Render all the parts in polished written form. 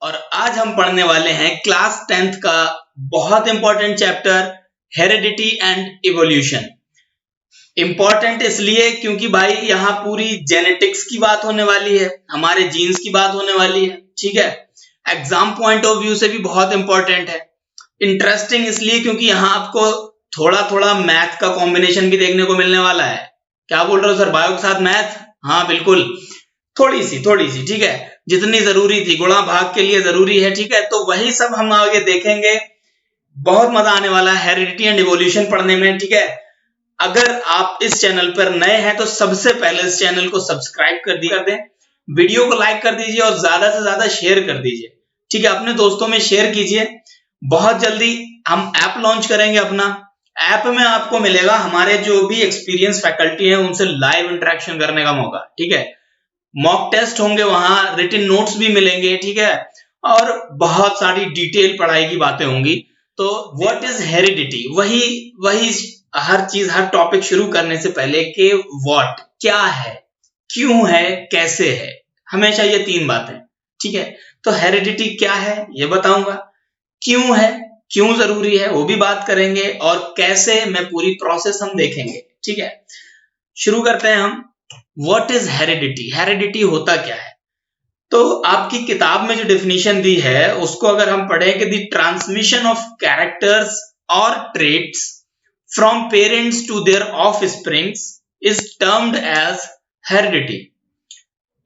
और आज हम पढ़ने वाले हैं क्लास 10th का बहुत important chapter heredity and evolution. Important इसलिए क्योंकि भाई यहाँ पूरी जेनेटिक्स की बात होने वाली है, हमारे जीन्स की बात होने वाली है। ठीक है, एग्जाम पॉइंट ऑफ व्यू से भी बहुत इंपॉर्टेंट है। इंटरेस्टिंग इसलिए क्योंकि यहाँ आपको थोड़ा थोड़ा मैथ का कॉम्बिनेशन भी देखने को मिलने वाला है। क्या बोल रहे हो सर, बायो के साथ मैथ? हाँ बिल्कुल, थोड़ी सी। ठीक है, जितनी जरूरी थी, गुणा भाग के लिए जरूरी है। ठीक है, तो वही सब हम आगे देखेंगे। बहुत मजा आने वाला है हेरिडिटी एंड इवोल्यूशन पढ़ने में। ठीक है, अगर आप इस चैनल पर नए हैं तो सबसे पहले इस चैनल को सब्सक्राइब कर दें, वीडियो को लाइक कर दीजिए और ज्यादा से ज्यादा शेयर कर दीजिए। ठीक है, अपने दोस्तों में शेयर कीजिए। बहुत जल्दी हम ऐप लॉन्च करेंगे अपना। ऐप में आपको मिलेगा हमारे जो भी एक्सपीरियंस फैकल्टी है उनसे लाइव इंटरेक्शन करने का मौका। ठीक है, मॉक टेस्ट होंगे, वहां रिटन नोट्स भी मिलेंगे। ठीक है, और बहुत सारी डिटेल पढ़ाई की बातें होंगी। तो व्हाट इज हेरिडिटी, वही हर चीज, हर टॉपिक शुरू करने से पहले कि व्हाट क्या है, क्यों है, कैसे है, हमेशा ये तीन बातें। ठीक है, तो हेरिडिटी क्या है ये बताऊंगा, क्यों है, क्यों जरूरी है वो भी बात करेंगे, और कैसे में पूरी प्रोसेस हम देखेंगे। ठीक है, शुरू करते हैं हम। व्हाट इज हेरिडिटी, हेरिडिटी होता क्या है? तो आपकी किताब में जो डेफिनेशन दी है उसको अगर हम पढ़ें कि द ट्रांसमिशन ऑफ कैरेक्टर्स और traits from parents to their offsprings is termed as heredity.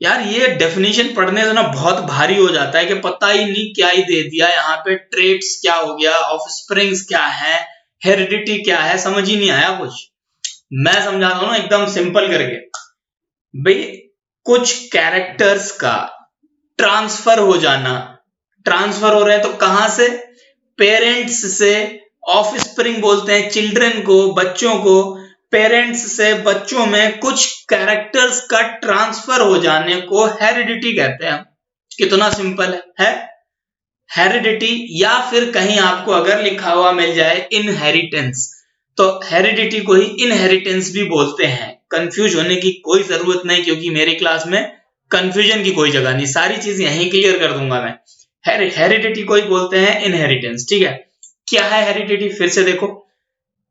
यार ये डेफिनेशन पढ़ने से ना बहुत भारी हो जाता है कि पता ही नहीं क्या ही दे दिया यहाँ पे, ट्रेट्स क्या हो गया, ऑफस्प्रिंग्स क्या है, हेरिडिटी क्या है, समझ ही नहीं आया कुछ। मैं समझाता हूं ना एकदम सिंपल करके। भाई कुछ कैरेक्टर्स का ट्रांसफर हो जाना, ट्रांसफर हो रहे हैं तो कहां से? पेरेंट्स से। ऑफस्प्रिंग बोलते हैं चिल्ड्रन को, बच्चों को। पेरेंट्स से बच्चों में कुछ कैरेक्टर्स का ट्रांसफर हो जाने को हेरिडिटी कहते हैं। कितना सिंपल है हेरिडिटी। या फिर कहीं आपको अगर लिखा हुआ मिल जाए इनहेरिटेंस, तो हेरिडिटी को ही इनहेरिटेंस भी बोलते हैं। कंफ्यूज होने की कोई जरूरत नहीं, क्योंकि मेरी क्लास में कंफ्यूजन की कोई जगह नहीं, सारी चीज यहीं क्लियर कर दूंगा मैं। हेरिडिटी को ही बोलते हैं इनहेरिटेंस। ठीक है, क्या है हेरिडिटी फिर से देखो।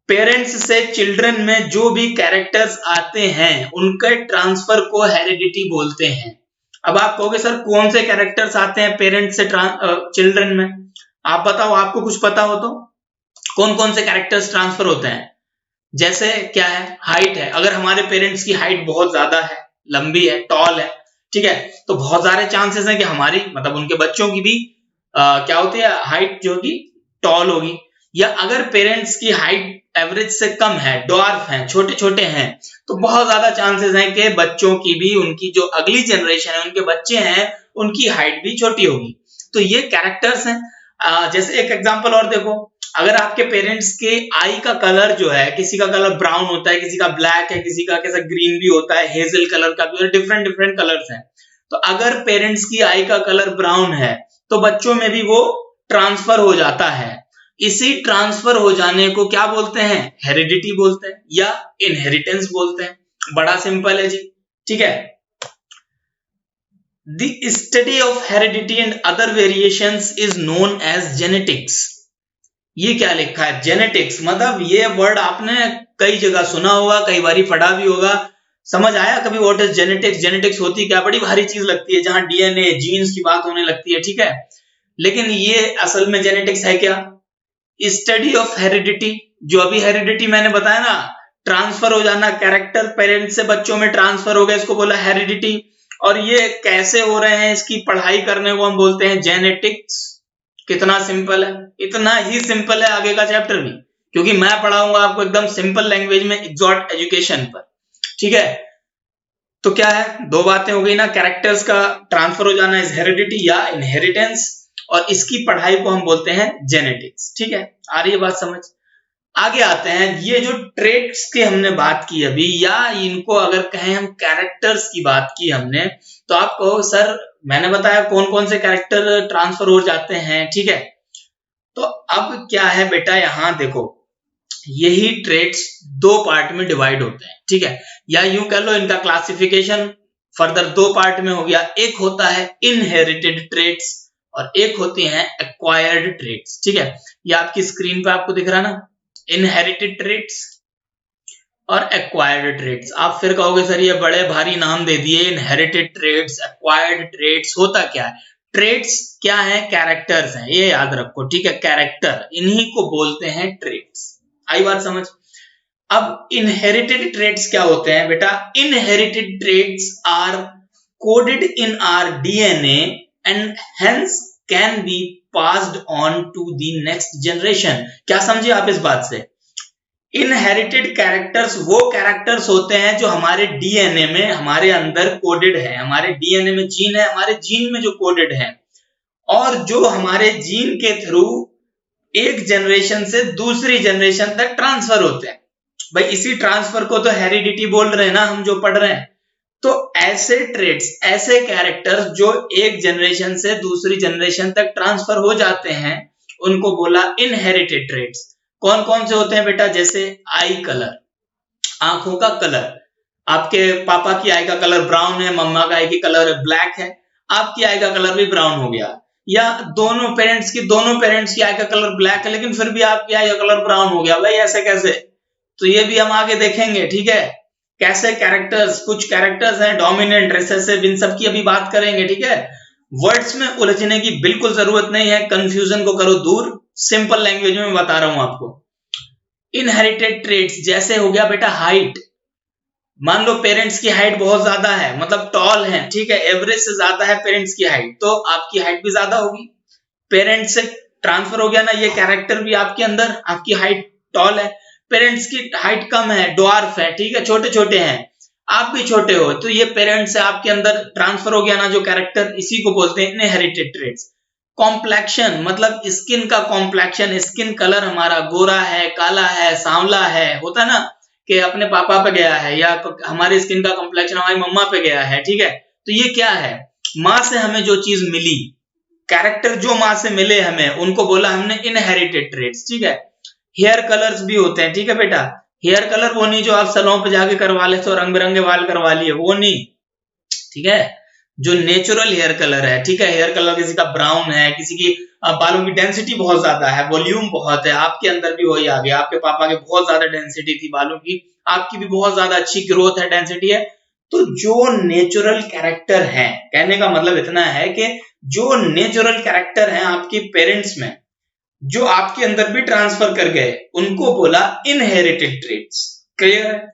पेरेंट्स से चिल्ड्रन में जो भी कैरेक्टर्स आते हैं उनके ट्रांसफर को हेरिडिटी बोलते हैं। अब आप कहोगे सर कौन से कैरेक्टर्स आते हैं पेरेंट्स से चिल्ड्रन में? आप बताओ, आपको कुछ पता हो तो कौन कौन से कैरेक्टर्स ट्रांसफर होते हैं? जैसे क्या है, हाइट है। अगर हमारे पेरेंट्स की हाइट बहुत ज्यादा है, लंबी है, टॉल है, ठीक है, तो बहुत सारे चांसेस हैं कि हमारी मतलब उनके बच्चों की भी क्या होती है, हाइट जो होगी टॉल होगी। या अगर पेरेंट्स की हाइट एवरेज से कम है, ड्वार्फ हैं, छोटे छोटे हैं, तो बहुत ज्यादा चांसेस हैं कि बच्चों की भी, उनकी जो अगली जनरेशन है, उनके बच्चे हैं, उनकी हाइट भी छोटी होगी। तो ये कैरेक्टर्स हैं। जैसे एक एग्जांपल और देखो, अगर आपके पेरेंट्स के आई का कलर जो है, किसी का कलर ब्राउन होता है, किसी का ब्लैक है, किसी का कैसा ग्रीन भी होता है, हेजल कलर का भी, डिफरेंट डिफरेंट कलर्स हैं। तो अगर पेरेंट्स की आई का कलर ब्राउन है तो बच्चों में भी वो ट्रांसफर हो जाता है। इसी ट्रांसफर हो जाने को क्या बोलते हैं? हेरिडिटी बोलते हैं या इनहेरिटेंस बोलते हैं। बड़ा सिंपल है जी। ठीक है, the study of heredity and other variations is known as genetics. ये क्या लिखा है, जेनेटिक्स, मतलब ये वर्ड आपने कई जगह सुना होगा, कई बार पढ़ा भी होगा। समझ आया कभी व्हाट इज जेनेटिक्स? जेनेटिक्स होती क्या? बड़ी भारी चीज लगती है, जहां डीएनए, जीन्स की बात होने लगती है। ठीक है, लेकिन ये असल में जेनेटिक्स है क्या? Study of heredity. जो अभी हेरिडिटी मैंने बताया ना, ट्रांसफर हो जाना, कैरेक्टर पेरेंट्स से बच्चों में ट्रांसफर हो गया, इसको बोला हेरिडिटी। और ये कैसे हो रहे हैं, इसकी पढ़ाई करने को हम बोलते हैं जेनेटिक्स। कितना सिंपल है, इतना ही सिंपल है आगे का चैप्टर भी, क्योंकि मैं पढ़ाऊंगा आपको एकदम सिंपल लैंग्वेज में, एग्जॉट एजुकेशन पर। ठीक है, तो क्या है, दो बातें हो गई ना, कैरेक्टर्स का ट्रांसफर हो जाना इज हेरिडिटी या इनहेरिटेंस, और इसकी पढ़ाई को हम बोलते हैं जेनेटिक्स। ठीक है, आ रही है बात समझ? आगे आते हैं, ये जो ट्रेट्स की हमने बात की अभी, या इनको अगर कहें हम कैरेक्टर्स की बात की हमने, तो आप कहो सर मैंने बताया कौन कौन से कैरेक्टर ट्रांसफर हो जाते हैं। ठीक है, तो अब क्या है बेटा, यहां देखो, यही ट्रेट्स दो पार्ट में डिवाइड होते हैं। ठीक है, या यूं कह लो इनका क्लासिफिकेशन फर्दर दो पार्ट में हो गया। एक होता है इनहेरिटेड ट्रेट्स और एक होती हैं एक्वायर्ड ट्रेट्स। ठीक है, ये आपकी स्क्रीन पे आपको दिख रहा है ना, इनहेरिटेड ट्रेट्स और एक्वायर्ड ट्रेट्स। आप फिर कहोगे सर ये बड़े भारी नाम दे दिए, इनहेरिटेड ट्रेट्स, एक्वायर्ड ट्रेट्स, होता क्या है? ट्रेट्स क्या है? कैरेक्टर्स हैं, ये याद रखो। ठीक है, कैरेक्टर, इन्हीं को बोलते हैं ट्रेट्स। आई बात समझ? अब इनहेरिटेड ट्रेट्स क्या होते हैं बेटा? Inherited traits are coded in our DNA and hence can be passed on to the next generation. क्या समझे आप इस बात से? इनहेरिटेड कैरेक्टर्स वो कैरेक्टर्स होते हैं जो हमारे डीएनए में, हमारे अंदर कोडेड है। हमारे डीएनए में जीन है, हमारे जीन में जो कोडेड है, और जो हमारे जीन के थ्रू एक जनरेशन से दूसरी जनरेशन तक ट्रांसफर होते हैं। भाई इसी ट्रांसफर को तो हेरिडिटी बोल रहे हैं ना हम जो पढ़ रहे हैं। तो ऐसे ट्रेड्स, ऐसे कैरेक्टर्स जो एक जनरेशन से दूसरी जनरेशन तक ट्रांसफर हो जाते हैं, उनको बोला इनहेरिटेड ट्रेड्स। कौन कौन से होते हैं बेटा? जैसे आई कलर, आंखों का कलर। आपके पापा की आई का कलर ब्राउन है, मम्मा का आई की कलर ब्लैक है, आपकी आई का कलर भी ब्राउन हो गया। या दोनों पेरेंट्स की आई का कलर ब्लैक है लेकिन फिर भी आपकी आई का कलर ब्राउन हो गया। भाई ऐसे कैसे? तो ये भी हम आगे देखेंगे। ठीक है, कैसे कैरेक्टर्स, कुछ कैरेक्टर्स हैं डोमिनेंट, रिसेसिव, इन सब की अभी बात करेंगे। ठीक है, वर्ड्स में उलझने की बिल्कुल जरूरत नहीं है, कंफ्यूजन को करो दूर, सिंपल लैंग्वेज में बता रहा हूं आपको। इनहेरिटेड ट्रेट्स जैसे हो गया बेटा हाइट। मान लो पेरेंट्स की हाइट बहुत ज्यादा है, मतलब टॉल है, ठीक है, एवरेज से ज्यादा है पेरेंट्स की हाइट, तो आपकी हाइट भी ज्यादा होगी। पेरेंट्स से ट्रांसफर हो गया ना ये कैरेक्टर भी आपके अंदर, आपकी हाइट टॉल है, पेरेंट्स की हाइट कम है, ड्वार्फ है, ठीक है, छोटे छोटे हैं, आप भी छोटे हो, तो ये पेरेंट्स से आपके अंदर ट्रांसफर हो गया ना जो कैरेक्टर, इसी को बोलते हैं इनहेरिटेड ट्रेट्स। कॉम्प्लेक्शन मतलब स्किन का कॉम्प्लेक्शन, स्किन कलर हमारा गोरा है, काला है, सांवला है, होता है ना कि अपने पापा पे गया है, या हमारी स्किन का कॉम्प्लेक्शन हमारी मम्मा पे गया है। ठीक है, तो ये क्या है? माँ से हमें जो चीज मिली, कैरेक्टर जो माँ से मिले हमें, उनको बोला हमने इनहेरिटेड ट्रेट्स। ठीक है, हेयर कलर्स भी होते हैं। ठीक है बेटा, हेयर कलर वो नहीं जो आप सैलून पे जाके करवा लेते हो, रंग बिरंगे बाल करवा लिए, वो नहीं। ठीक है, जो नेचुरल हेयर कलर है, ठीक है, हेयर कलर किसी का ब्राउन है, किसी की बालों की डेंसिटी बहुत ज्यादा है, वॉल्यूम बहुत है, आपके अंदर भी वही आ गया, आपके पापा के बहुत ज्यादा डेंसिटी थी बालों की, आपकी भी बहुत ज्यादा अच्छी ग्रोथ है, डेंसिटी है। तो जो नेचुरल कैरेक्टर है, कहने का मतलब इतना है कि जो नेचुरल कैरेक्टर है आपके पेरेंट्स में, जो आपके अंदर भी ट्रांसफर कर गए, उनको बोला इनहेरिटेड ट्रेट्स। क्लियर है?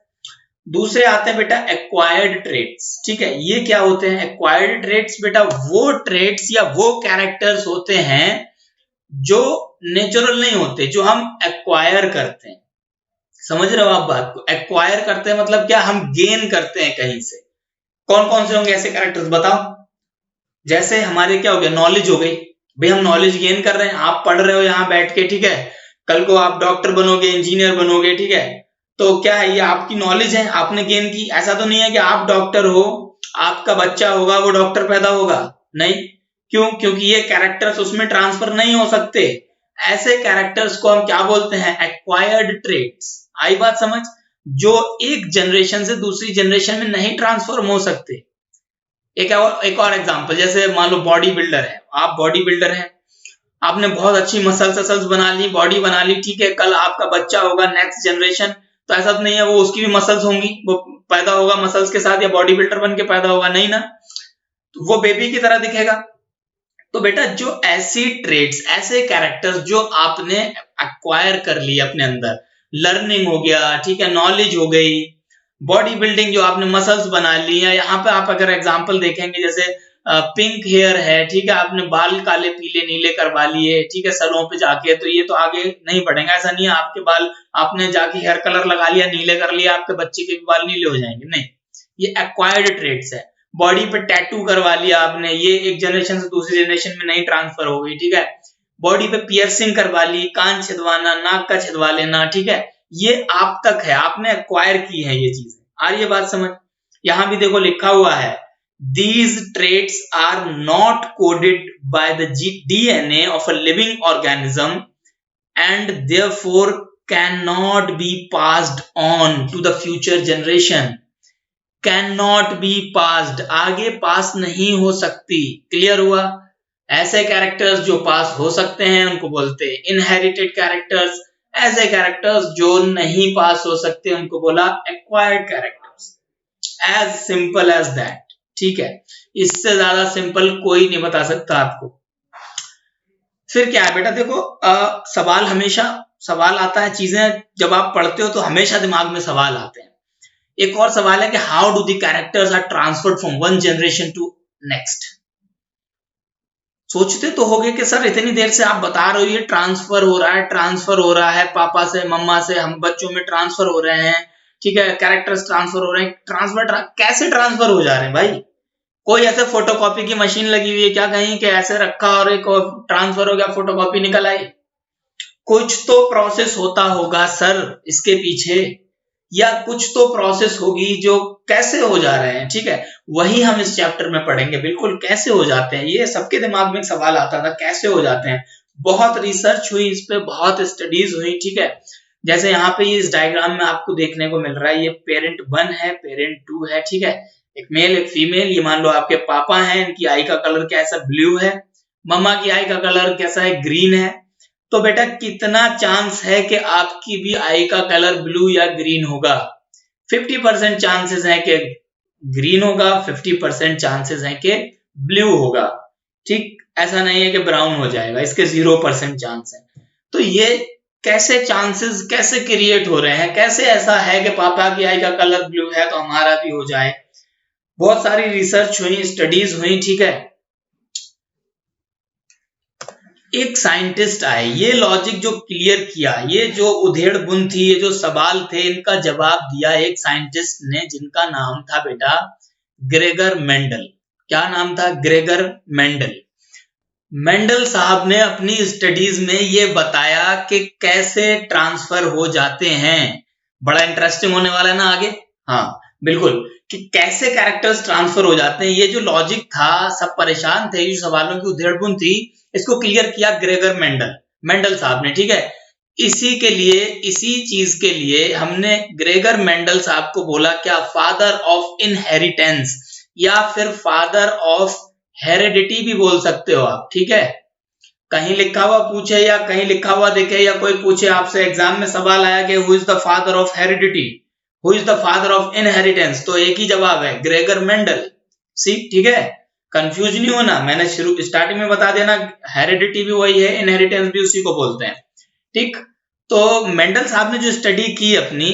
दूसरे आते हैं बेटा एक्वायर्ड ट्रेट्स। ठीक है, ये क्या होते हैं एक्वायर्ड ट्रेट्स? बेटा वो ट्रेट्स या वो कैरेक्टर्स होते हैं जो नेचुरल नहीं होते, जो हम एक्वायर करते हैं। समझ रहे हो आप बात को? एक्वायर करते हैं मतलब क्या? हम गेन करते हैं कहीं से। कौन कौन से होंगे ऐसे कैरेक्टर्स बताओ? जैसे हमारे क्या हो गया, नॉलेज हो गई, भाई हम नॉलेज गेन कर रहे हैं, आप पढ़ रहे हो यहाँ बैठ के, ठीक है, कल को आप डॉक्टर बनोगे, इंजीनियर बनोगे, ठीक है, तो क्या है, ये आपकी नॉलेज है, आपने गेन की। ऐसा तो नहीं है कि आप डॉक्टर हो, आपका बच्चा होगा वो डॉक्टर पैदा होगा, नहीं। क्यों? क्योंकि ये कैरेक्टर्स उसमें ट्रांसफर नहीं हो सकते। ऐसे कैरेक्टर्स को हम क्या बोलते हैं? Acquired traits. आई बात समझ? जो एक जनरेशन से दूसरी जनरेशन में नहीं ट्रांसफॉर्म हो सकते। एक और एग्जांपल, जैसे मान लो बॉडी बिल्डर है, आप बॉडी बिल्डर हैं, आपने बहुत अच्छी मसल्स बना ली, बॉडी बना ली, ठीक है, कल आपका बच्चा होगा नेक्स्ट जनरेशन, तो ऐसा तो नहीं है वो उसकी भी मसल्स होंगी, वो पैदा होगा मसल्स के साथ, या बॉडी बिल्डर बन के पैदा होगा, नहीं ना, तो वो बेबी की तरह दिखेगा। तो बेटा जो ऐसी ट्रेट्स, ऐसे कैरेक्टर्स जो आपने एक्वायर कर लिए अपने अंदर, लर्निंग हो गया, ठीक है, नॉलेज हो गई, बॉडी बिल्डिंग जो आपने मसल्स बना ली, या यहाँ पे आप अगर एग्जांपल देखेंगे जैसे पिंक हेयर है, ठीक है, आपने बाल काले पीले नीले करवा लिए, ठीक है, सैलून पे जाके, तो ये तो आगे नहीं बढ़ेगा। ऐसा नहीं है आपके बाल आपने जाके हेयर कलर लगा लिया, नीले कर लिया, आपके बच्चे के भी बाल नीले हो जाएंगे, नहीं, ये एक्वायर्ड ट्रेट्स है। बॉडी पे टैटू करवा लिया आपने, ये एक जनरेशन से दूसरी जनरेशन में नहीं ट्रांसफर हो गई, ठीक है, बॉडी पे पियर्सिंग करवा ली, कान छिदवाना, नाक का छिदवा लेना, ठीक है, ये आप तक है, आपने एक्वायर की है ये चीजें। आ रही है बात समझ? यहां भी देखो लिखा हुआ है, these traits are not coded by the DNA of a living organism and therefore cannot be passed on to the future generation. Cannot be passed, आगे पास नहीं हो सकती। क्लियर हुआ? ऐसे कैरेक्टर्स जो पास हो सकते हैं उनको बोलते हैं इनहेरिटेड कैरेक्टर्स, ऐसे कैरेक्टर्स जो नहीं पास हो सकते उनको बोला acquired characters. As simple as that, ठीक है, इससे ज्यादा सिंपल कोई नहीं बता सकता आपको। फिर क्या है बेटा, देखो सवाल आता है, चीजें जब आप पढ़ते हो तो हमेशा दिमाग में सवाल आते हैं। एक और सवाल है कि how do the characters are transferred from one generation to next. सोचते तो होगे कि सर इतनी देर से आप बता रहे हो ये ट्रांसफर हो रहा है पापा से मम्मा से हम बच्चों में ट्रांसफर हो रहे हैं, ठीक है, कैरेक्टर्स ट्रांसफर हो रहे हैं, कैसे ट्रांसफर हो जा रहे हैं भाई? कोई ऐसे फोटोकॉपी की मशीन लगी हुई है क्या कहीं कि ऐसे रखा और एक ट्रांसफर हो गया, फोटोकॉपी निकल आई? कुछ तो प्रोसेस होता होगा सर इसके पीछे, या कुछ तो प्रोसेस होगी जो कैसे हो जा रहे हैं, ठीक है, वही हम इस चैप्टर में पढ़ेंगे। बिल्कुल कैसे हो जाते हैं, ये सबके दिमाग में सवाल आता था, कैसे हो जाते हैं। बहुत रिसर्च हुई इस पे, बहुत स्टडीज हुई, ठीक है। जैसे यहाँ पे इस डायग्राम में आपको देखने को मिल रहा है, ये पेरेंट 1 है, पेरेंट 2 है, ठीक है, एक मेल एक फीमेल। ये मान लो आपके पापा हैं, इनकी आई का कलर कैसा ब्लू है, मम्मा की आई का कलर कैसा है, ग्रीन है। तो बेटा कितना चांस है कि आपकी भी आई का कलर ब्लू या ग्रीन होगा? 50% चांसेस है कि ग्रीन होगा, 50% चांसेस है कि ब्लू होगा, ठीक, ऐसा नहीं है कि ब्राउन हो जाएगा, इसके 0% चांस है। तो ये कैसे चांसेस कैसे क्रिएट हो रहे हैं, कैसे ऐसा है कि पापा की आई का कलर ब्लू है तो हमारा भी हो जाए? बहुत सारी रिसर्च हुई, स्टडीज हुई, ठीक है। एक साइंटिस्ट आए, ये लॉजिक जो क्लियर किया, ये जो उधेड़ बुन थी, ये जो सवाल थे, इनका जवाब दिया एक साइंटिस्ट ने जिनका नाम था बेटा ग्रेगर मेंडल। क्या नाम था? Gregor Mendel. मेंडल साहब ने अपनी स्टडीज में ये बताया कि कैसे ट्रांसफर हो जाते हैं। बड़ा इंटरेस्टिंग होने वाला है ना आगे। हाँ बिल्कुल, कि कैसे कैरेक्टर्स ट्रांसफर हो जाते हैं। ये जो लॉजिक था, सब परेशान थे, ये सवालों की उधेड़बुन थी, इसको क्लियर किया ग्रेगर मेंडल साहब ने, ठीक है। इसी चीज के लिए हमने ग्रेगर मेंडल साहब को बोला क्या? फादर ऑफ इनहेरिटेंस, या फिर फादर ऑफ हेरिडिटी भी बोल सकते हो आप, ठीक है। कहीं लिखा हुआ पूछे या कहीं लिखा हुआ देखे या कोई पूछे आपसे, एग्जाम में सवाल आया कि who is the father of heredity, who is the father of inheritance, तो एक ही जवाब है, ग्रेगर मेंडल। सी, ठीक है, कंफ्यूज नहीं होना, मैंने स्टार्टिंग में बता देना, हेरिडिटी भी वही है, इनहेरिटेंस भी उसी को बोलते हैं, ठीक। तो मेंडल साहब ने जो स्टडी की, अपनी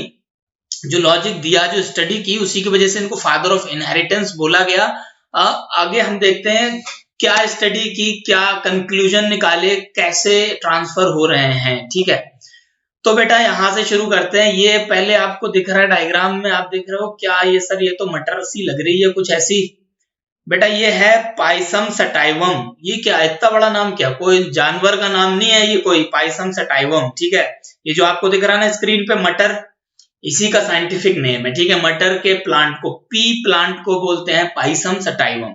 जो लॉजिक दिया, जो स्टडी की, उसी की वजह से इनको फादर ऑफ इनहेरिटेंस बोला गया। आगे हम देखते हैं क्या स्टडी की, क्या कंक्लूजन निकाले, कैसे ट्रांसफर हो रहे हैं, ठीक है। तो बेटा यहां से शुरू करते हैं। ये पहले आपको दिख रहा है डायग्राम में, आप देख रहे हो क्या? ये सर ये तो मटर सी लग रही है कुछ ऐसी। बेटा ये है पाइसम सटाइवम। ये क्या, इतना बड़ा नाम, क्या कोई जानवर का नाम नहीं है ये, कोई पाइसम सटाइवम, ठीक है। ये जो आपको दिख रहा है ना स्क्रीन पे, मटर, इसी का साइंटिफिक नेम है, ठीक है। मटर के प्लांट को, पी प्लांट को बोलते हैं पाइसम सटाइवम।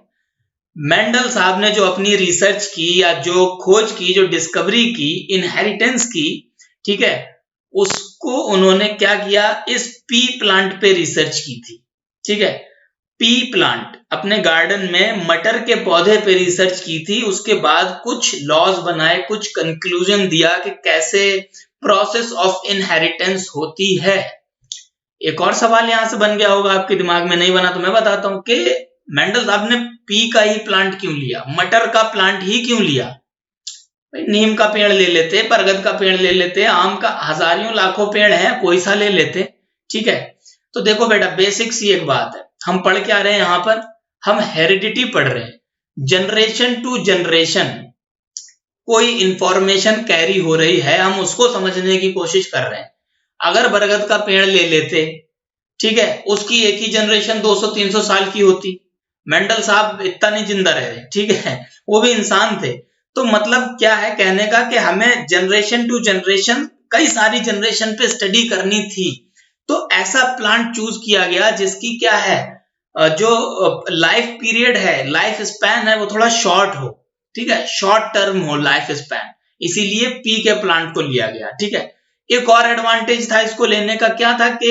मेंडल साहब ने जो अपनी रिसर्च की, या जो खोज की, जो डिस्कवरी की, इनहेरिटेंस की, ठीक है, उसको उन्होंने क्या किया, इस पी प्लांट पे रिसर्च की थी, ठीक है। पी प्लांट, अपने गार्डन में मटर के पौधे पे रिसर्च की थी। उसके बाद कुछ लॉज बनाए, कुछ कंक्लूजन दिया कि कैसे प्रोसेस ऑफ इनहेरिटेंस होती है। एक और सवाल यहां से बन गया होगा आपके दिमाग में, नहीं बना तो मैं बताता हूं कि मेंडल साहब ने पी का ही प्लांट क्यों लिया, मटर का प्लांट ही क्यों लिया? भाई नीम का पेड़ ले लेते, बरगद का पेड़ ले लेते, आम का हजारों लाखों पेड़ हैं, कोई सा ले लेते, ठीक है। तो देखो बेटा बेसिक सी एक बात है, हम पढ़ के आ रहे हैं यहां पर, हम हेरिडिटी पढ़ रहे हैं, जनरेशन टू जनरेशन कोई इंफॉर्मेशन कैरी हो रही है, हम उसको समझने की कोशिश कर रहे हैं। अगर बरगद का पेड़ ले लेते, ठीक है, उसकी एक ही जनरेशन 200-300 साल की होती। मेंडल साहब इतना नहीं जिंदा रहे, ठीक है, वो भी इंसान थे। तो मतलब क्या है कहने का कि हमें जनरेशन टू जनरेशन, कई सारी जनरेशन पे स्टडी करनी थी। तो ऐसा प्लांट चूज किया गया जिसकी क्या है, जो लाइफ पीरियड है, लाइफ स्पैन है, वो थोड़ा शॉर्ट हो, ठीक है, शॉर्ट टर्म हो लाइफ स्पैन, इसीलिए पी के प्लांट को लिया गया, ठीक है। एक और एडवांटेज था इसको लेने का, क्या था कि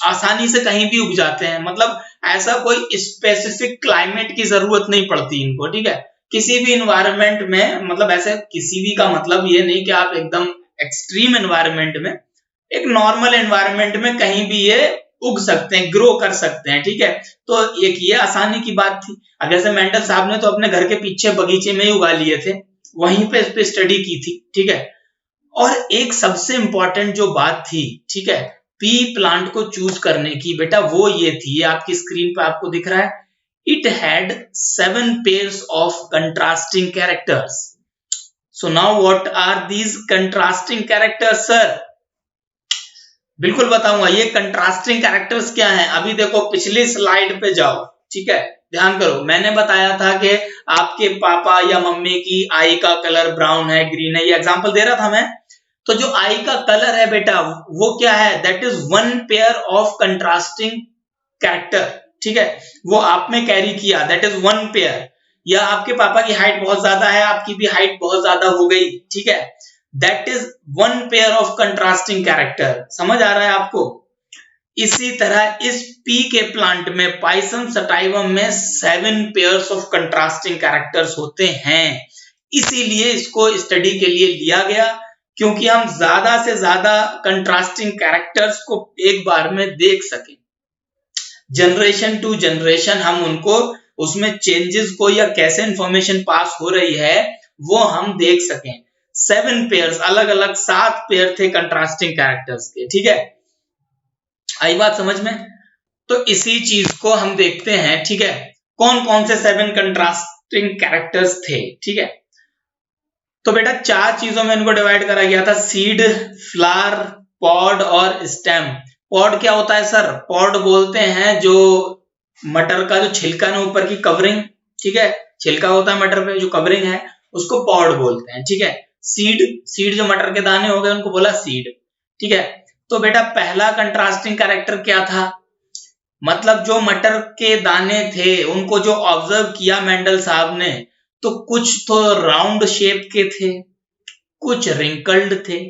आसानी से कहीं भी उग जाते हैं, मतलब ऐसा कोई स्पेसिफिक क्लाइमेट की जरूरत नहीं पड़ती इनको, ठीक है। किसी भी इन्वायरमेंट में, मतलब ऐसे किसी भी का मतलब ये नहीं कि आप एकदम एक्सट्रीम एनवायरमेंट में, एक नॉर्मल एनवायरमेंट में कहीं भी ये उग सकते हैं, ग्रो कर सकते हैं, ठीक है। तो एक ये आसानी की बात थी। अब जैसे मेंडल साहब ने तो अपने घर के पीछे बगीचे में ही उगा लिए थे, वहीं पे इस पे स्टडी की थी, ठीक है। और एक सबसे इंपॉर्टेंट जो बात थी, ठीक है, पी प्लांट को चूज करने की बेटा, वो ये थी, ये आपकी स्क्रीन पे आपको दिख रहा है, it had 7 pairs of contrasting characters. So now what are these contrasting characters sir? बिल्कुल बताऊंगा, ये कंट्रास्टिंग कैरेक्टर्स क्या हैं। अभी देखो पिछली स्लाइड पे जाओ, ठीक है, ध्यान करो। मैंने बताया था कि आपके पापा या मम्मी की आई का कलर ब्राउन है, ग्रीन है, ये एग्जांपल दे रहा था मैं। तो जो आई का कलर है बेटा, वो क्या है? That is 1 pair of contrasting character, ठीक है, वो आप में कैरी किया, दैट इज 1 पेयर। या आपके पापा की हाइट बहुत ज्यादा है, आपकी भी हाइट बहुत ज्यादा हो गई, ठीक है, that is 1 pair of contrasting character. समझ आ रहा है आपको? इसी तरह इस पी के प्लांट में, पाइसम सटाइवम में 7 पेयर्स ऑफ कंट्रास्टिंग कैरेक्टर्स होते हैं। इसीलिए इसको स्टडी के लिए लिया गया, क्योंकि हम ज्यादा से ज्यादा कंट्रास्टिंग कैरेक्टर्स को एक बार में देख सकें, जनरेशन टू जनरेशन हम उनको, उसमें चेंजेस को या कैसे इंफॉर्मेशन पास हो रही है वो हम देख सकें। 7 पेयर्स, अलग अलग 7 पेयर थे कंट्रास्टिंग कैरेक्टर्स के, ठीक है। आई बात समझ में? तो इसी चीज को हम देखते हैं, ठीक है, कौन कौन से 7 कंट्रास्टिंग कैरेक्टर्स थे, ठीक है। तो बेटा 4 चीजों में इनको डिवाइड करा गया था, सीड, फ्लावर, पॉड और स्टेम। पॉड क्या होता है सर? पॉड बोलते हैं जो मटर का जो छिलका है ऊपर की कवरिंग, ठीक है, छिलका होता है मटर पे, जो कवरिंग है उसको पॉड बोलते हैं, ठीक है। सीड, सीड जो मटर के दाने हो गए उनको बोला सीड, ठीक है। तो बेटा पहला कंट्रास्टिंग कैरेक्टर क्या था? मतलब जो मटर के दाने थे उनको जो ऑब्जर्व किया मेंडल साहब ने, तो कुछ तो राउंड शेप के थे, कुछ रिंकल्ड थे।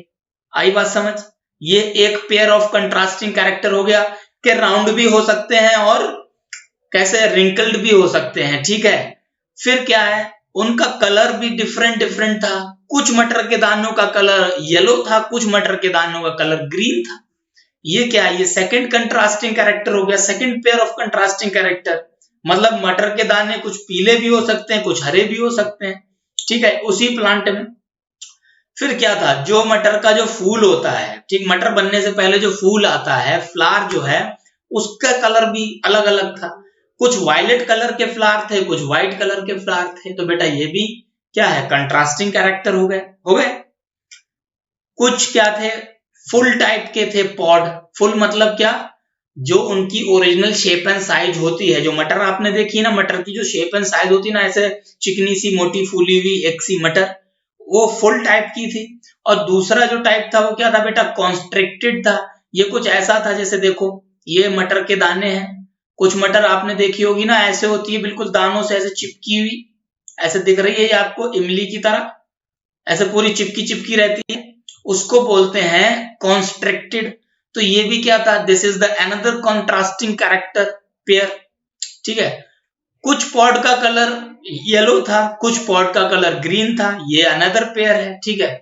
आई बात समझ? ये एक पेयर ऑफ कंट्रास्टिंग कैरेक्टर हो गया कि राउंड भी हो सकते हैं और कैसे रिंकल्ड भी हो सकते हैं, ठीक है। फिर क्या है, उनका कलर भी डिफरेंट डिफरेंट था। कुछ मटर के दानों का कलर येलो था, कुछ मटर के दानों का कलर ग्रीन था। ये क्या है? ये सेकंड कंट्रास्टिंग कैरेक्टर हो गया, second pair of contrasting character. मतलब मटर के दाने कुछ पीले भी हो सकते हैं, कुछ हरे भी हो सकते हैं, ठीक है, उसी प्लांट में। फिर क्या था, जो मटर का जो फूल होता है, ठीक, मटर बनने से पहले जो फूल आता है, फ्लावर जो है, उसका कलर भी अलग अलग था। कुछ वायलेट कलर के फ्लावर थे, कुछ व्हाइट कलर के फ्लावर थे। तो बेटा ये भी क्या है? कंट्रास्टिंग कैरेक्टर हो गए। कुछ क्या थे? फुल टाइप के थे पॉड। फुल मतलब क्या? जो उनकी ओरिजिनल शेप एंड साइज होती है, जो मटर आपने देखी ना, मटर की जो शेप एंड साइज होती है ना, ऐसे चिकनी सी मोटी फूली हुई एक सी मटर, वो फुल टाइप की थी। और दूसरा जो टाइप था वो क्या था बेटा? कॉन्स्ट्रिक्टेड था। ये कुछ ऐसा था, जैसे देखो ये मटर के दाने हैं, कुछ मटर आपने देखी होगी ना, ऐसे होती है बिल्कुल दानों से ऐसे चिपकी हुई, ऐसे दिख रही है आपको इमली की तरह, ऐसे पूरी चिपकी चिपकी रहती है, उसको बोलते हैं कॉन्स्ट्रिक्टेड। तो ये भी क्या था? This is the another contrasting character pair, ठीक है। कुछ पॉड का कलर येलो था, कुछ पॉड का कलर ग्रीन था, ये अनदर पेयर है, ठीक है।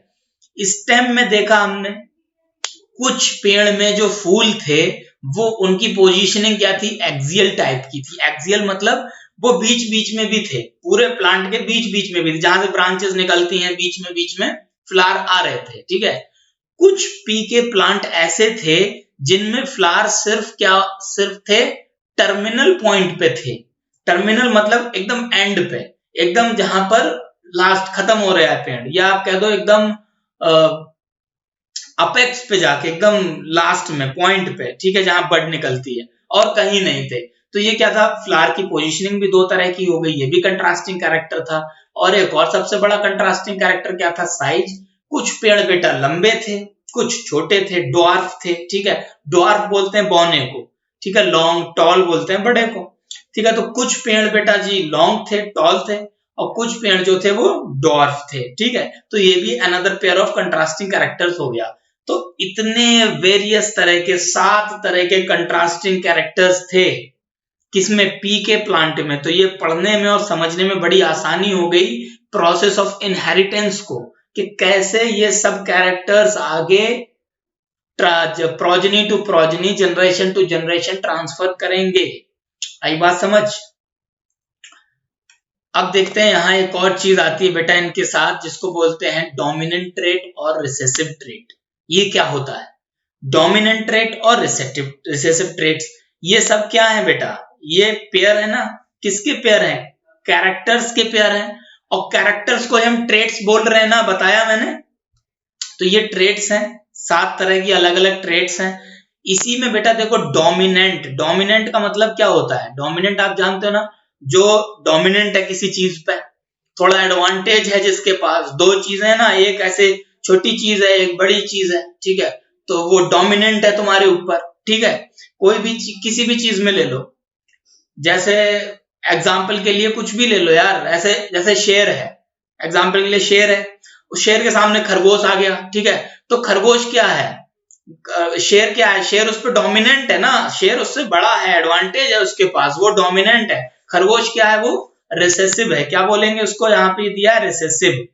स्टेम में देखा हमने, कुछ पेड़ में जो फूल थे वो उनकी पोजीशनिंग क्या थी? एक्सियल टाइप की थी। एक्सियल मतलब वो बीच बीच में भी थे, पूरे प्लांट के बीच बीच में भी थे, जहां से ब्रांचेस निकलती हैं बीच में फ्लावर आ रहे थे, ठीक है। कुछ पी के प्लांट ऐसे थे जिनमें फ्लावर सिर्फ थे टर्मिनल पॉइंट पे थे। टर्मिनल मतलब एकदम एंड पे, एकदम जहां पर लास्ट खत्म हो रहा है पेड़, या आप कह दो एकदम अपेक्स पे जाके, एकदम लास्ट में पॉइंट पे, ठीक है, जहां बड निकलती है, और कहीं नहीं थे। तो ये क्या था? फ्लावर की पोजीशनिंग भी 2 तरह की हो गई, ये भी कंट्रास्टिंग कैरेक्टर था। और एक और सबसे बड़ा कंट्रास्टिंग कैरेक्टर क्या था? साइज। कुछ पेड़ बेटा लंबे थे, कुछ छोटे थे, ड्वार्फ थे, ठीक है। ड्वार्फ बोलते हैं बौने को, ठीक है, लॉन्ग टॉल बोलते हैं बड़े को, ठीक है। तो कुछ पेड़ बेटा जी लॉन्ग थे, टॉल थे, और कुछ पेड़ जो थे वो ड्वार्फ थे, ठीक है। तो ये भी another pair of contrasting characters हो गया। तो इतने वेरियस तरह के 7 तरह के कंट्रास्टिंग कैरेक्टर्स थे किसमें, पी के प्लांट में। तो ये पढ़ने में और समझने में बड़ी आसानी हो गई प्रोसेस ऑफ इनहेरिटेंस को, कि कैसे ये सब कैरेक्टर्स आगे progeny to progeny, generation to generation transfer करेंगे। आई बात समझ। अब देखते हैं यहाँ एक और चीज आती है बेटा इनके साथ, जिसको बोलते हैं डोमिनेंट ट्रेट और रिसेसिव ट्रेट। ये क्या होता है? डोमिनेंट ट्रेट और रिसेसिव ट्रेट्स, ये सब क्या है बेटा? ये पेयर है ना, किसके पेयर है? कैरेक्टर्स के पेयर है। और कैरेक्टर्स को हम ट्रेट्स बोल रहे हैं ना, बताया मैंने। तो ये ट्रेट्स हैं, 7 तरह की अलग अलग ट्रेट्स हैं। इसी में बेटा देखो डोमिनेंट, डोमिनेंट का मतलब क्या होता है? डोमिनेंट आप जानते हो ना, जो डोमिनेंट है किसी चीज पे, थोड़ा एडवांटेज है जिसके पास। 2 चीजें ना, एक ऐसे छोटी चीज है, एक बड़ी चीज है, ठीक है, तो वो डोमिनेंट है तुम्हारे ऊपर, ठीक है। कोई भी किसी भी चीज में ले लो, जैसे एग्जाम्पल के लिए कुछ भी ले लो यार, ऐसे जैसे शेर है, एग्जाम्पल के लिए शेर है, उस शेर के सामने खरगोश आ गया, ठीक है, तो खरगोश क्या है? शेर क्या है? शेर उस पर डोमिनेंट है ना, शेर उससे बड़ा है, एडवांटेज है उसके पास, वो डोमिनेंट है। खरगोश क्या है? वो रिसेसिव है। क्या बोलेंगे उसको? यहाँ पे दिया है रिसेसिव।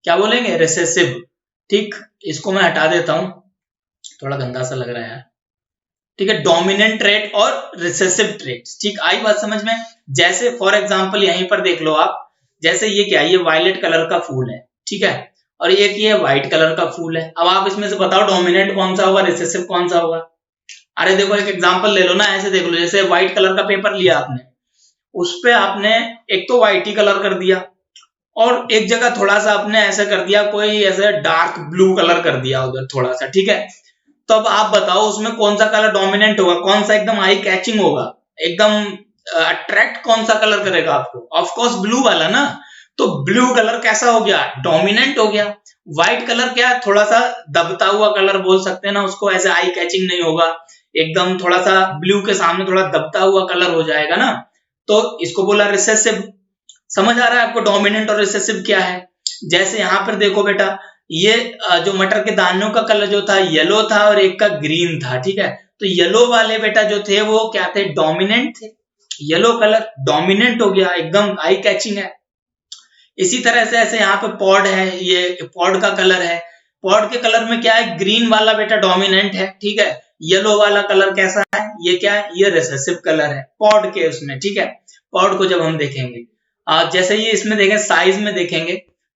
क्या बोलेंगे? रिसेसिव। ठीक, इसको मैं हटा देता हूं, थोड़ा गंदा सा लग रहा है, ठीक है। डोमिनेंट ट्रेट और रिसेसिव ट्रेट्स, ठीक, आई बात समझ में। जैसे फॉर एग्जांपल यहीं पर देख लो आप, जैसे ये क्या है? ये वायलेट कलर का फूल है, ठीक है, और एक ये व्हाइट कलर का फूल है। अब आप इसमें से बताओ डोमिनेंट कौन सा होगा, रिसेसिव कौन सा होगा? अरे देखो एक एग्जांपल ले लो ना, ऐसे देख लो, जैसे व्हाइट कलर का पेपर लिया आपने, उस पे आपने एक तो व्हाइट ही कलर कर दिया, और एक जगह थोड़ा सा आपने ऐसा कर दिया, कोई ऐसे डार्क ब्लू कलर कर दिया उधर थोड़ा सा, ठीक है। तो अब आप बताओ उसमें कौन सा कलर डोमिनेंट होगा, कौन सा एकदम आई कैचिंग होगा, एकदम अट्रैक्ट कौन सा कलर करेगा आपको? ऑफ कोर्स ब्लू वाला ना। तो ब्लू कलर कैसा हो गया? डोमिनेंट हो गया। व्हाइट कलर क्या? थोड़ा सा दबता हुआ कलर बोल सकते हैं ना उसको, ऐसे आई कैचिंग नहीं होगा, एकदम थोड़ा सा ब्लू के सामने थोड़ा दबता हुआ कलर हो जाएगा ना, तो इसको बोला रिसेसिव। समझ आ रहा है आपको डोमिनेंट और रिसेसिव क्या है? जैसे यहां पर देखो बेटा, ये जो मटर के दानों का कलर जो था येलो था और एक का ग्रीन था, ठीक है। तो येलो वाले बेटा जो थे वो क्या थे? डोमिनेंट थे। येलो कलर डोमिनेंट हो गया, एकदम आई कैचिंग है। इसी तरह से ऐसे यहाँ पे पॉड है, ये पॉड का कलर है, पॉड के कलर में क्या है? ग्रीन वाला बेटा डोमिनेंट है, ठीक है। येलो वाला कलर कैसा है? ये क्या है? ये रिसेसिव कलर है पॉड के उसमें, ठीक है। पॉड को जब हम देखेंगे, जैसे ये इसमें देखें, साइज में देखेंगे,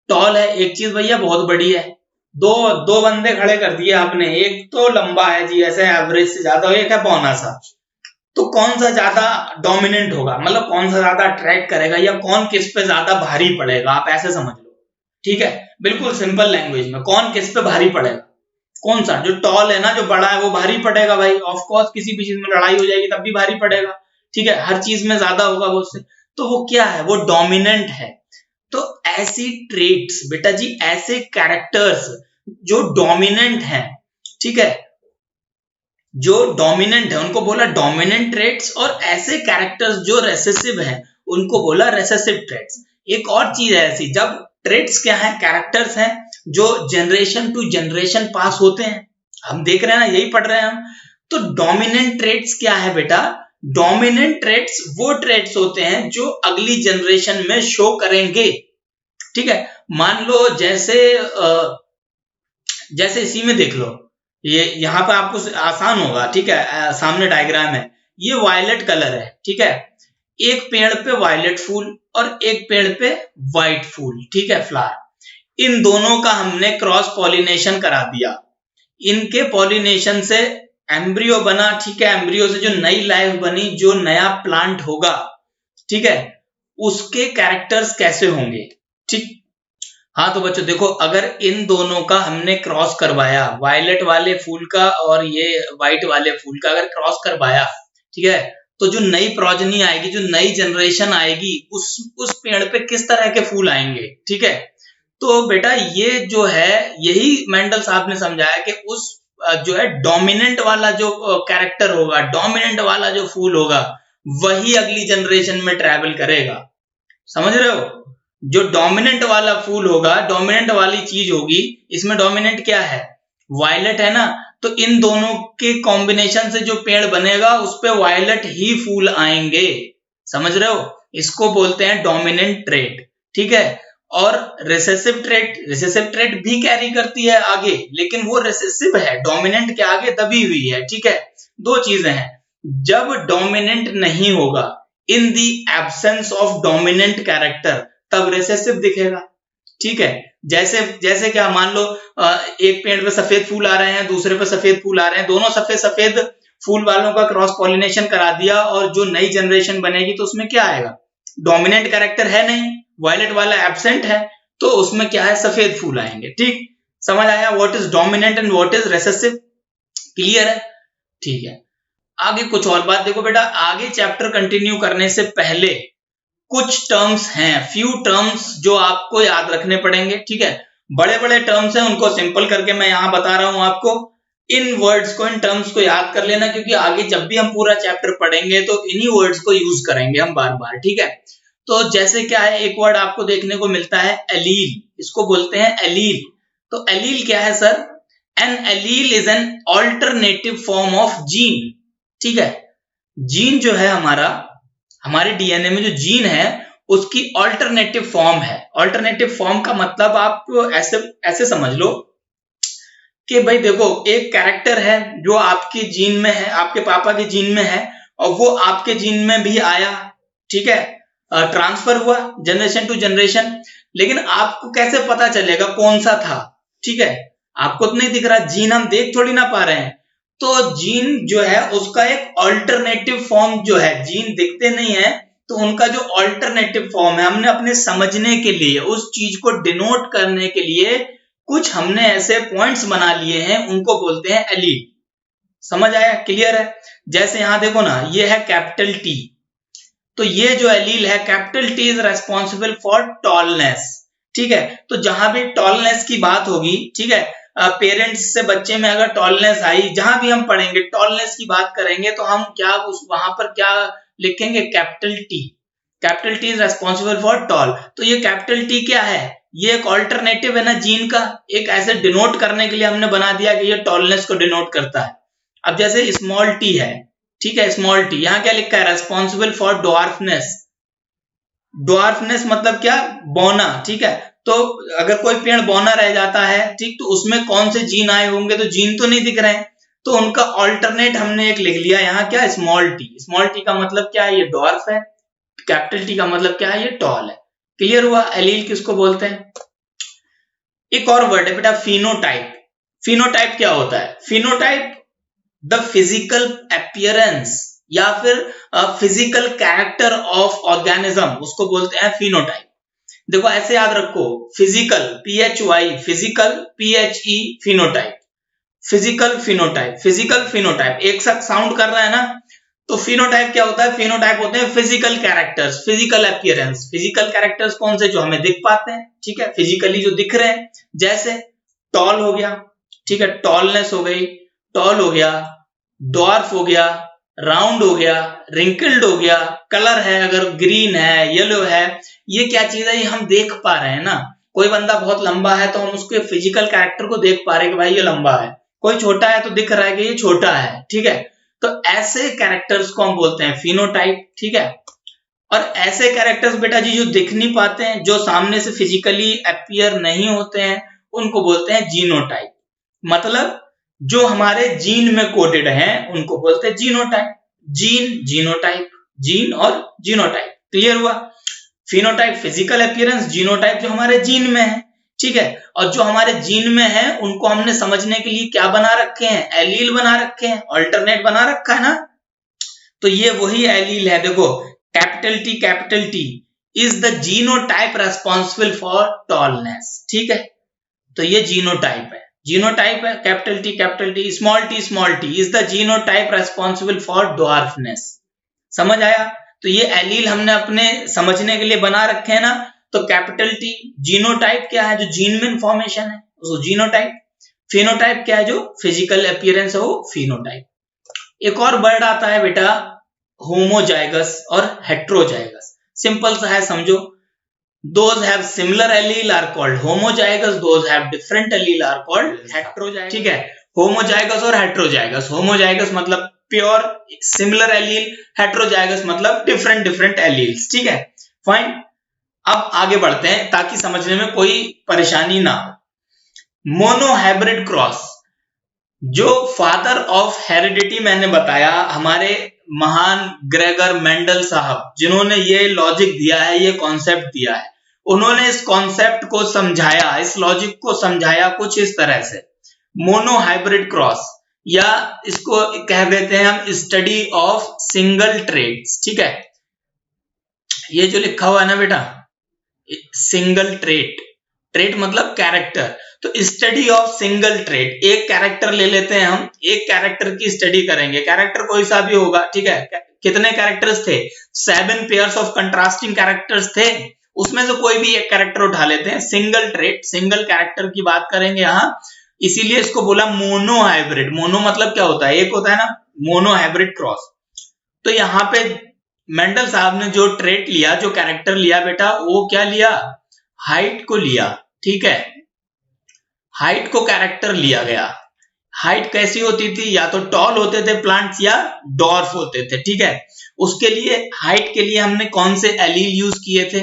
टॉल है, एक चीज भैया बहुत बड़ी है, दो बंदे खड़े कर दिए आपने, एक तो लंबा है जी ऐसे एवरेज से ज्यादा, एक है पौना सा, तो कौन सा ज्यादा डोमिनेंट होगा, मतलब कौन सा ज्यादा अट्रैक्ट करेगा, या कौन किस पे ज्यादा भारी पड़ेगा, आप ऐसे समझ लो, ठीक है। बिल्कुल सिंपल लैंग्वेज में, कौन किस पे भारी पड़ेगा? कौन सा? जो टॉल है ना, जो बड़ा है वो भारी पड़ेगा भाई, ऑफ कोर्स किसी भी चीज में लड़ाई हो जाएगी तब भी भारी पड़ेगा, ठीक है, हर चीज में ज्यादा होगा वो उससे, तो वो क्या है? वो डोमिनेंट है। तो ऐसी ट्रेट्स बेटा जी, ऐसे कैरेक्टर्स जो डोमिनेंट हैं, ठीक है, जो डोमिनेंट है उनको बोला डोमिनेंट ट्रेट्स, और ऐसे कैरेक्टर्स जो रेसेसिव हैं उनको बोला रेसेसिव ट्रेट्स। एक और चीज है ऐसी, जब ट्रेट्स क्या है? कैरेक्टर्स हैं जो जनरेशन टू जनरेशन पास होते हैं, हम देख रहे हैं ना, यही पढ़ रहे हैं हम। तो डोमिनेंट ट्रेट्स क्या है बेटा? डोमिनेंट ट्रेट्स वो ट्रेट्स होते हैं जो अगली जनरेशन में शो करेंगे, ठीक है। मान लो जैसे इसी में देख लो, ये यहाँ पे आपको आसान होगा, ठीक है, सामने डायग्राम है, ये वायलेट कलर है, ठीक है, एक पेड़ पे वायलेट फूल और एक पेड़ पे व्हाइट फूल, ठीक है, फ्लावर। इन दोनों का हमने क्रॉस पॉलिनेशन करा दिया, इनके पॉलिनेशन से एम्ब्रियो बना, ठीक है, एम्ब्रियो से जो नई लाइफ बनी, जो नया प्लांट होगा, ठीक है, उसके कैरेक्टर्स कैसे होंगे, ठीक। हाँ तो बच्चों देखो, अगर इन दोनों का हमने क्रॉस करवाया, वायलेट वाले फूल का और ये व्हाइट वाले फूल का अगर क्रॉस करवाया, ठीक है, तो जो नई प्रोजनी आएगी, जो नई जनरेशन आएगी, उस पेड़ पे किस तरह के फूल आएंगे, ठीक है। तो बेटा ये जो है, यही मेंडल साहब ने समझाया कि उस जो है डोमिनेंट वाला जो कैरेक्टर होगा, डोमिनेंट वाला जो फूल होगा, वही अगली जनरेशन में ट्रैवल करेगा। समझ रहे हो? जो डोमिनेंट वाला फूल होगा, डोमिनेंट वाली चीज होगी, इसमें डोमिनेंट क्या है? वायलेट है ना, तो इन दोनों के कॉम्बिनेशन से जो पेड़ बनेगा उस पे वायलेट ही फूल आएंगे, समझ रहे हो, इसको बोलते हैं डोमिनेंट ट्रेट, ठीक है। और रिसेसिव ट्रेट भी कैरी करती है आगे, लेकिन वो रिसेसिव है, डोमिनेंट के आगे दबी हुई है, ठीक है। दो चीजें हैं, जब डोमिनेंट नहीं होगा, in the absence of dominant character, तब रिसेसिव दिखेगा, ठीक है। जैसे क्या, मान लो एक पेड़ पे सफेद फूल आ रहे हैं, दूसरे पे सफेद फूल आ रहे हैं, दोनों सफेद फूल वालों का क्रॉस पॉलिनेशन करा दिया, और जो नई जनरेशन बनेगी तो उसमें क्या आएगा, डोमिनेंट कैरेक्टर है नहीं, वायलेट वाला एब्सेंट है, तो उसमें क्या है, सफेद फूल आएंगे, ठीक। समझ आया what is dominant and what is recessive, clear है, ठीक है। आगे कुछ और बात देखो बेटा, आगे चैप्टर कंटिन्यू करने से पहले कुछ टर्म्स हैं, फ्यू टर्म्स जो आपको याद रखने पड़ेंगे, ठीक है। बड़े बड़े टर्म्स हैं, उनको सिंपल करके मैं यहां बता रहा हूं आपको। इन वर्ड्स को, इन टर्म्स को याद कर लेना, क्योंकि आगे जब भी हम पूरा चैप्टर पढ़ेंगे तो इन्हीं वर्ड्स को यूज करेंगे हम बार बार, ठीक है। तो जैसे क्या है, एक वर्ड आपको देखने को मिलता है एलील, इसको बोलते हैं एलील। तो एलील क्या है sir, an allele is an alternative form of gene, ठीक है। जीन जो है हमारे डीएनए में जो जीन है उसकी ऑल्टरनेटिव फॉर्म है। ऑल्टरनेटिव फॉर्म का मतलब आप ऐसे समझ लो कि भाई देखो, एक कैरेक्टर है जो आपके जीन में है, आपके पापा के जीन में है, और वो आपके जीन में भी आया, ठीक है, ट्रांसफर हुआ जनरेशन टू जनरेशन, लेकिन आपको कैसे पता चलेगा कौन सा था, ठीक है। आपको तो नहीं दिख रहा, जीन हम देख थोड़ी ना पा रहे हैं, तो जीन जो है उसका एक ऑल्टरनेटिव फॉर्म जो है, जीन दिखते नहीं है तो उनका जो ऑल्टरनेटिव फॉर्म है, हमने अपने समझने के लिए, उस चीज को डिनोट करने के लिए कुछ हमने ऐसे पॉइंट्स बना लिए हैं, उनको बोलते हैं एलील। समझ आया, क्लियर है। जैसे यहां देखो ना, ये है कैपिटल टी, तो ये जो एलील है capital T is responsible for tallness, ठीक है। तो जहां भी टॉलनेस की बात होगी, ठीक है, पेरेंट्स से बच्चे में अगर टॉलनेस आई, जहां भी हम पढ़ेंगे टॉलनेस की बात करेंगे, तो हम क्या वहां पर क्या लिखेंगे, capital T is responsible for tall. तो ये कैपिटल टी क्या है, ये एक ऑल्टरनेटिव है ना जीन का, एक ऐसे डिनोट करने के लिए हमने बना दिया कि ये टॉलनेस को डिनोट करता है। अब जैसे स्मॉल टी है, ठीक है, स्मॉल टी, यहां क्या लिखा है, रेस्पॉन्सिबल फॉर ड्वार्फनेस। ड्वार्फनेस मतलब क्या, बौना, ठीक है। तो अगर कोई पेड़ बौना रह जाता है, ठीक, तो उसमें कौन से जीन आए होंगे, तो जीन तो नहीं दिख रहे हैं, तो उनका ऑल्टरनेट हमने एक लिख लिया यहाँ, क्या, स्मॉल टी। स्मॉल टी का मतलब क्या है, ये डॉर्फ है, कैपिटल टी का मतलब क्या है, ये टॉल है। क्लियर हुआ, एलील किसको बोलते हैं। एक और वर्ड है बेटा, फिनोटाइप। फिनोटाइप क्या होता है, फिनोटाइप द फिजिकल अपीयरेंस या फिर फिजिकल कैरेक्टर ऑफ ऑर्गेनिज्म, उसको बोलते हैं फिनोटाइप। देखो ऐसे याद रखो, physical PHY physical, PHE phenotype, physical phenotype, physical phenotype एक साथ साउंड कर रहा है ना। तो फिनोटाइप क्या होता है, फिनोटाइप होते हैं physical characters, physical appearance. Physical characters कौन से, जो हमें दिख पाते हैं, ठीक है, फिजिकली जो दिख रहे हैं, जैसे टॉल हो गया, ठीक है, टॉलनेस हो गई, टॉल हो गया, डॉर्फ हो गया, राउंड हो गया, रिंकल्ड हो गया, कलर है अगर ग्रीन है, येलो है, ये क्या चीज है, ये हम देख पा रहे हैं ना। कोई बंदा बहुत लंबा है तो हम उसके फिजिकल कैरेक्टर को देख पा रहे हैं कि भाई ये लंबा है, कोई छोटा है तो दिख रहा है कि ये छोटा है, ठीक है। तो ऐसे कैरेक्टर्स को हम बोलते हैं फिनोटाइप, ठीक है। और ऐसे कैरेक्टर्स बेटा जी जो दिख नहीं पाते हैं, जो सामने से फिजिकली अपीयर नहीं होते हैं, उनको बोलते हैं जीनोटाइप। मतलब जो हमारे जीन में कोडेड हैं उनको बोलते हैं जीनोटाइप। जीन, जीनोटाइप, जीन और जीनोटाइप, क्लियर हुआ। फिनोटाइप फिजिकल अपीयरेंस, जीनोटाइप जो हमारे जीन में है, ठीक है। और जो हमारे जीन में है उनको हमने समझने के लिए क्या बना रखे हैं, एलील बना रखे हैं, ऑल्टरनेट बना रखा है ना। तो ये वही एलील है, देखो capital T is the genotype responsible for tallness, ठीक है। तो ये जीनोटाइप है, जीनोटाइप है capital T, small T is the genotype responsible for dwarfness. समझ आया। तो ये एलील हमने अपने समझने के लिए बना रखे हैं ना। तो कैपिटल टी, जीनोटाइप क्या है, जो जीन में इंफॉर्मेशन है उसको जीनोटाइप। फिनोटाइप क्या है, जो फिजिकल अपीयरेंस है वो फिनोटाइप। एक और वर्ड आता है बेटा होमोजाइगस और हेट्रोजाइगस। सिंपल सा है, समझो। Those have similar allele are called homozygous, those have different allele are called heterozygous, ठीक है। होमोजाइगस और हेट्रोजाइगस, होमोजाइगस मतलब प्योर सिमिलर एलील, हेट्रोजाइगस मतलब डिफरेंट डिफरेंट एलील्स। ठीक है, फाइन। अब आगे बढ़ते हैं ताकि समझने में कोई परेशानी ना हो। मोनोहाइब्रिड क्रॉस, जो फादर ऑफ हेरिडिटी मैंने बताया, हमारे महान ग्रेगर मेंडल साहब, जिन्होंने ये लॉजिक दिया है, ये कॉन्सेप्ट दिया है, उन्होंने इस कॉन्सेप्ट को समझाया, इस लॉजिक को समझाया कुछ इस तरह से, मोनोहाइब्रिड क्रॉस, या इसको कह देते हैं हम स्टडी ऑफ सिंगल ट्रेट्स। ठीक है, ये जो लिखा हुआ है ना बेटा, सिंगल ट्रेट, ट्रेट मतलब कैरेक्टर, तो स्टडी ऑफ सिंगल ट्रेट, एक कैरेक्टर ले लेते हैं हम, एक कैरेक्टर की स्टडी करेंगे, कैरेक्टर कोई सा भी होगा। ठीक है, कितने कैरेक्टर्स थे? 7 पेयर्स ऑफ कंट्रास्टिंग कैरेक्टर्स थे, उसमें से कोई भी एक कैरेक्टर उठा लेते हैं, सिंगल ट्रेट, सिंगल कैरेक्टर की बात करेंगे यहाँ, इसीलिए इसको बोला मोनोहाइब्रिड। मोनो मतलब क्या होता है? एक होता है ना, मोनोहाइब्रिड क्रॉस। तो यहाँ पे मेंडल साहब ने जो ट्रेट लिया, जो कैरेक्टर लिया बेटा, वो क्या लिया? हाइट को लिया। ठीक है, हाइट को कैरेक्टर लिया गया। हाइट कैसी होती थी? या तो टॉल होते थे प्लांट्स या डॉर्फ होते थे। ठीक है, उसके लिए हाइट के लिए हमने कौन से एलील यूज किए थे?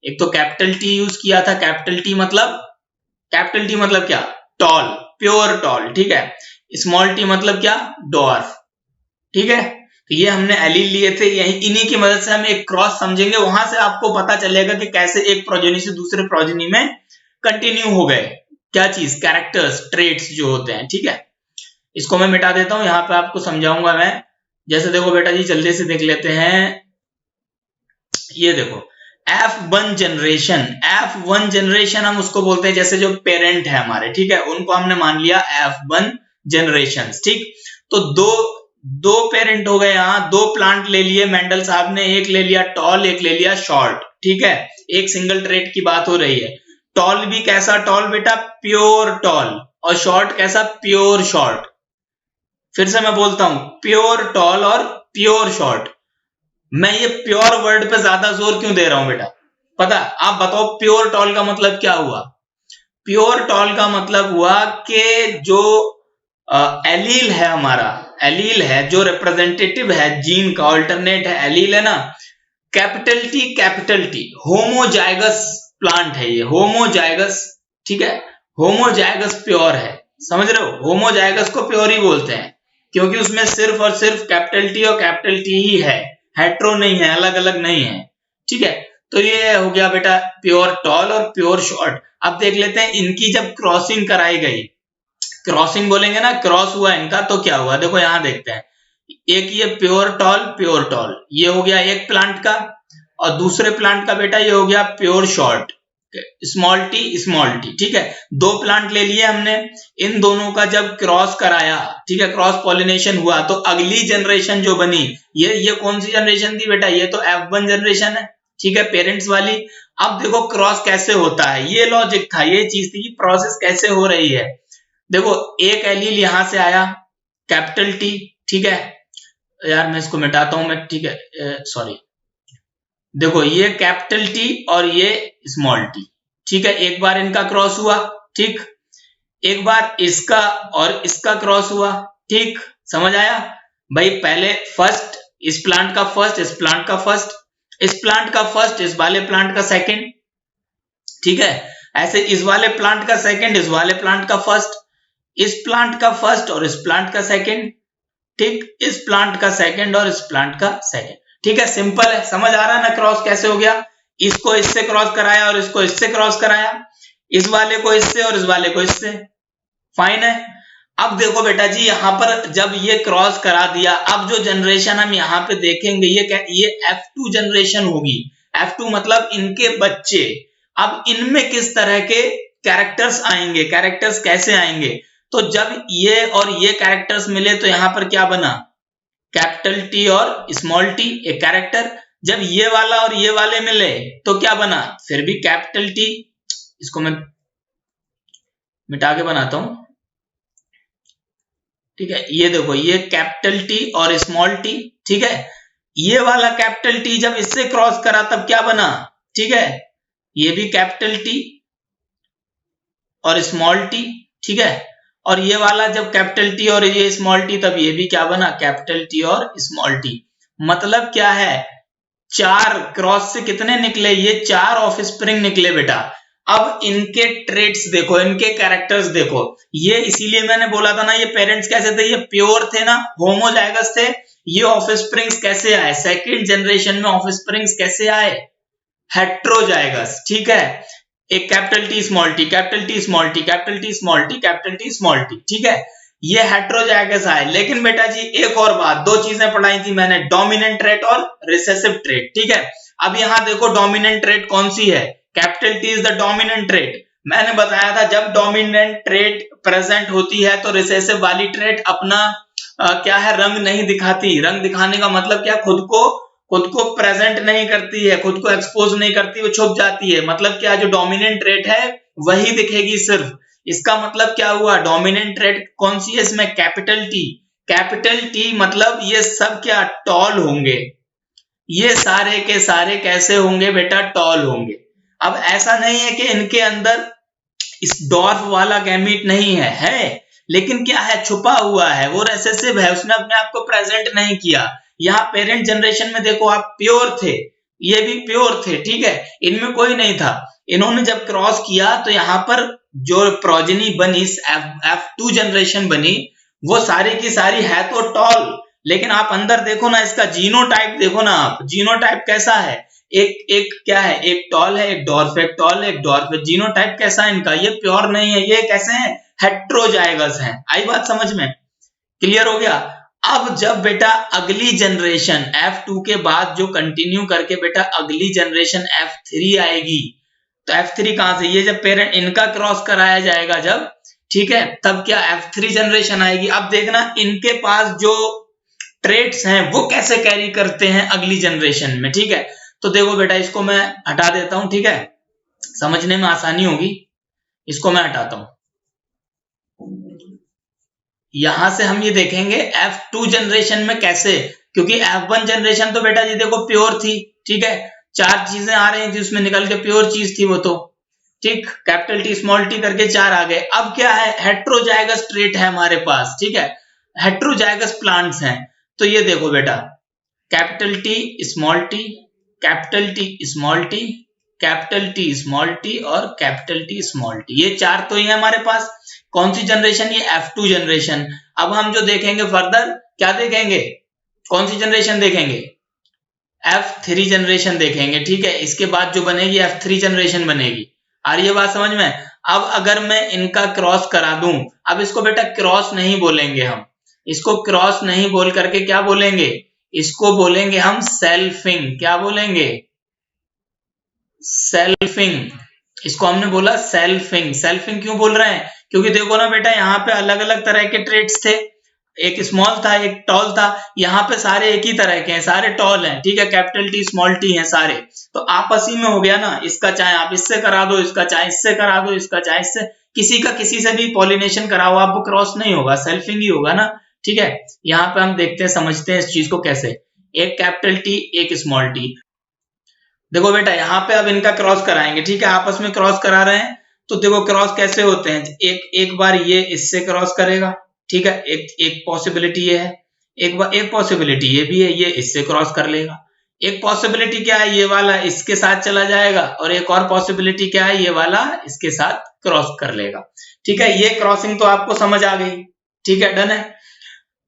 एक तो कैपिटल टी यूज किया था। कैपिटल टी मतलब क्या? Tall, pure tall. ठीक है, स्मॉल टी मतलब क्या? डॉर्फ। ठीक है, तो ये हमने एलील लिए थे, यही इन्हीं की मदद से हम एक क्रॉस समझेंगे, वहां से आपको पता चलेगा कि कैसे एक प्रोजेनी से दूसरे प्रोजेनी में कंटिन्यू हो गए क्या चीज? कैरेक्टर्स, ट्रेट्स जो होते हैं। ठीक है, इसको मैं मिटा देता हूं, यहां पे आपको समझाऊंगा मैं। जैसे देखो बेटा जी, जल्दी से देख लेते हैं, ये देखो F1 जनरेशन, F1 जनरेशन हम उसको बोलते हैं, जैसे जो पेरेंट है हमारे, ठीक है, उनको हमने मान लिया F1 जनरेशन। ठीक, तो दो पेरेंट हो गए, यहाँ 2 प्लांट ले लिए मेंडल साहब ने, एक ले लिया टॉल, एक ले लिया शॉर्ट। ठीक है, एक सिंगल ट्रेट की बात हो रही है। टॉल भी कैसा टॉल बेटा? Pure tall. और शॉर्ट कैसा? Pure short. फिर से मैं बोलता हूं, प्योर टॉल और प्योर शॉर्ट। मैं ये प्योर वर्ड पे ज्यादा जोर क्यों दे रहा हूं बेटा? पता? आप बताओ प्योर टॉल का मतलब क्या हुआ? प्योर टॉल का मतलब हुआ कि जो एलील है हमारा, एलील है जो रिप्रेजेंटेटिव है जीन का, ऑल्टरनेट है, एलील है ना, कैपिटल टी, होमोजाइगस प्लांट है ये, होमोजाइगस। ठीक है, होमोजाइगस प्योर है, समझ रहे हो? होमोजाइगस को प्योर ही बोलते हैं क्योंकि उसमें सिर्फ और सिर्फ कैपिटल टी और कैपिटल टी ही है, हेट्रो नहीं है, अलग अलग नहीं है। ठीक है, तो ये हो गया बेटा प्योर टॉल और प्योर शॉर्ट। अब देख लेते हैं इनकी जब क्रॉसिंग कराई गई, क्रॉसिंग बोलेंगे ना, क्रॉस हुआ इनका, तो क्या हुआ? देखो यहां देखते हैं, एक ये प्योर टॉल, ये हो गया एक प्लांट का, और दूसरे प्लांट का बेटा ये हो गया प्योर शॉर्ट, स्मॉल टी। ठीक है, 2 प्लांट ले लिए हमने, इन दोनों का जब क्रॉस कराया, ठीक है, क्रॉस पॉलिनेशन हुआ, तो अगली जनरेशन जो बनी, ये कौन सी जनरेशन थी बेटा? ये तो F1 जनरेशन है। ठीक है, पेरेंट्स वाली। अब देखो क्रॉस कैसे होता है, ये लॉजिक था, ये चीज थी कि प्रोसेस कैसे हो रही है। देखो एक एलील यहां से आया, कैपिटल टी, ठीक है, यार मैं इसको मिटाता हूं मैं, ठीक है, सॉरी, देखो ये कैपिटल टी और ये स्मॉल टी। ठीक है, एक बार इनका क्रॉस हुआ, ठीक, एक बार इसका और इसका क्रॉस हुआ। ठीक, समझ आया भाई? पहले फर्स्ट, इस प्लांट का फर्स्ट, इस प्लांट का फर्स्ट, इस प्लांट का फर्स्ट, इस वाले प्लांट का सेकंड। ठीक है, ऐसे इस वाले प्लांट का सेकंड, इस वाले प्लांट का फर्स्ट, इस प्लांट का फर्स्ट और इस प्लांट का सेकंड। ठीक, इस प्लांट का सेकंड और इस प्लांट का सेकंड। ठीक है, सिंपल है, समझ आ रहा है ना क्रॉस कैसे हो गया? इसको इससे क्रॉस कराया और इसको इससे क्रॉस कराया, इस वाले को इससे और इस वाले को इससे। फाइन है। अब देखो बेटा जी, यहां पर जब ये क्रॉस करा दिया, अब जो जनरेशन हम यहां पे देखेंगे ये F2 जनरेशन होगी। F2 मतलब इनके बच्चे। अब इनमें किस तरह के कैरेक्टर्स आएंगे, कैरेक्टर्स कैसे आएंगे? तो जब ये और ये कैरेक्टर्स मिले तो यहां पर क्या बना? कैपिटल टी और स्मॉल टी, एक कैरेक्टर। जब ये वाला और ये वाले मिले तो क्या बना? फिर भी कैपिटल टी। इसको मैं मिटा के बनाता हूं, ठीक है, ये देखो, ये कैपिटल टी और स्मॉल टी। ठीक है, ये वाला कैपिटल टी जब इससे क्रॉस करा तब क्या बना? ठीक है, ये भी कैपिटल टी और स्मॉल टी। ठीक है, और ये वाला जब कैपिटल टी और ये स्मॉल टी, तब ये भी क्या बना, कैपिटल टी और स्मॉल टी। मतलब क्या है, 4 क्रॉस से कितने निकले, ये 4 ऑफ स्प्रिंग निकले बेटा। अब इनके ट्रेट्स देखो, इनके कैरेक्टर्स देखो, ये इसीलिए मैंने बोला था ना, ये पेरेंट्स कैसे थे, ये प्योर थे ना, होमोजाइगस थे। ये ऑफ स्प्रिंग्स कैसे आए, सेकंड जनरेशन में ऑफ स्प्रिंग्स कैसे आए, हेट्रोजाइगस। ठीक है, एक capital T small T, capital T small T, capital T small T, capital T small T. ठीक है, ये हेट्रोजाइगस आए। लेकिन बेटा जी एक और बात, 2 चीजें पढ़ाई थी मैंने, डोमिनेंट ट्रेट और रिसेसिव ट्रेट। ठीक है, अब यहां देखो डोमिनेंट ट्रेट कौन सी है, capital T is the dominant trait. मैंने बताया था जब डोमिनेंट ट्रेट प्रेजेंट होती है तो रिसेसिव वाली ट्रेट अपना क्या है, रंग नहीं दिखाती। रंग दिखाने का मतलब क्या, खुद को प्रेजेंट नहीं करती है, खुद को एक्सपोज नहीं करती, वो छुप जाती है। मतलब क्या, जो डोमिनेंट ट्रेट है वही दिखेगी सिर्फ। इसका मतलब क्या हुआ, डोमिनेंट ट्रेट कौन सी है इसमें, कैपिटल टी। कैपिटल टी मतलब ये सब क्या, टॉल होंगे। ये सारे के सारे कैसे होंगे बेटा, टॉल होंगे। अब ऐसा नहीं है कि इनके अंदर इस डॉर्फ वाला गैमीट नहीं है, लेकिन क्या है, छुपा हुआ है, वो रिसेसिव है, उसने अपने आप को प्रेजेंट नहीं किया। यहाँ पेरेंट जनरेशन में देखो आप प्योर थे, ये भी प्योर थे। ठीक है, इनमें कोई नहीं था। इन्होंने जब क्रॉस किया तो यहाँ पर जो प्रोजेनी बनी, F2 जनरेशन बनी, वो सारी की सारी है तो टॉल, लेकिन आप अंदर देखो ना, इसका जीनोटाइप देखो ना आप, जीनोटाइप कैसा है, एक क्या है, एक टॉल है, एक डॉर्फ है, एक टॉल है, एक डॉर्फ है। जीनोटाइप कैसा है इनका, ये प्योर नहीं है, ये कैसे हैं, हेट्रोजाइगस हैं। आई बात समझ में, क्लियर हो गया। अब जब बेटा अगली जनरेशन F2 के बाद जो कंटिन्यू करके बेटा अगली जनरेशन F3 आएगी, तो F3 कहां से, ये जब पेरेंट इनका क्रॉस कराया जाएगा जब, ठीक है, तब क्या F3 जनरेशन आएगी। अब देखना इनके पास जो ट्रेट्स हैं वो कैसे कैरी करते हैं अगली जनरेशन में। ठीक है, तो देखो बेटा इसको मैं हटा देता हूं, ठीक है, समझने में आसानी होगी, इसको मैं हटाता हूं। यहां से हम ये देखेंगे F2 जनरेशन में कैसे, क्योंकि F1 जनरेशन तो बेटा जी देखो प्योर थी। ठीक है, 4 चीजें आ रही थी उसमें निकल के, प्योर चीज थी वो तो। ठीक, कैपिटल टी स्मॉल टी करके 4 आ गए। अब क्या है, हेट्रोजाइगस ट्रेट है हमारे पास। ठीक है, हेट्रोजाइगस प्लांट्स हैं। तो ये देखो बेटा, capital T small T, capital T small T, capital T small T और कैपिटल टी स्मॉल टी, ये 4 तो ही है हमारे पास। कौन सी जनरेशन, ये F2 जनरेशन। अब हम जो देखेंगे फर्दर, क्या देखेंगे, कौन सी जनरेशन देखेंगे, F3 जनरेशन देखेंगे। ठीक है, इसके बाद जो बनेगी F3 जनरेशन बनेगी। आ रही है बात समझ में। अब अगर मैं इनका क्रॉस करा दूं, अब इसको बेटा क्रॉस नहीं बोलेंगे हम, इसको क्रॉस नहीं बोल करके क्या बोलेंगे, इसको बोलेंगे हम सेल्फिंग। क्या बोलेंगे, सेल्फिंग। इसको हमने बोला सेल्फिंग। सेल्फिंग क्यों बोल रहे हैं, क्योंकि देखो ना बेटा यहाँ पे अलग अलग तरह के ट्रेट्स थे, एक स्मॉल था एक टॉल था, यहाँ पे सारे एक ही तरह के हैं, सारे टॉल हैं। ठीक है, कैपिटल टी स्मॉल टी हैं सारे, तो आपस ही में हो गया ना। इसका चाहे आप इससे करा दो, इसका चाहे इससे करा दो, इसका चाहे इससे, किसी का किसी से भी पॉलिनेशन कराओ आप, वो क्रॉस नहीं होगा, सेल्फिंग ही होगा ना। ठीक है, यहाँ पे हम देखते हैं, समझते हैं इस चीज को कैसे, एक कैपिटल टी एक स्मॉल टी। देखो बेटा यहाँ पे अब इनका क्रॉस कराएंगे। ठीक है, आपस में क्रॉस करा रहे हैं, तो देखो क्रॉस कैसे होते हैं, एक बार ये इससे क्रॉस करेगा। ठीक है, एक पॉसिबिलिटी ये है, एक पॉसिबिलिटी ये भी है, ये इससे क्रॉस कर लेगा। एक पॉसिबिलिटी क्या है, ये वाला इसके साथ चला जाएगा, और एक और पॉसिबिलिटी क्या है, ये वाला इसके साथ क्रॉस कर लेगा। ठीक है, ये क्रॉसिंग तो आपको समझ आ गई। ठीक है, डन है।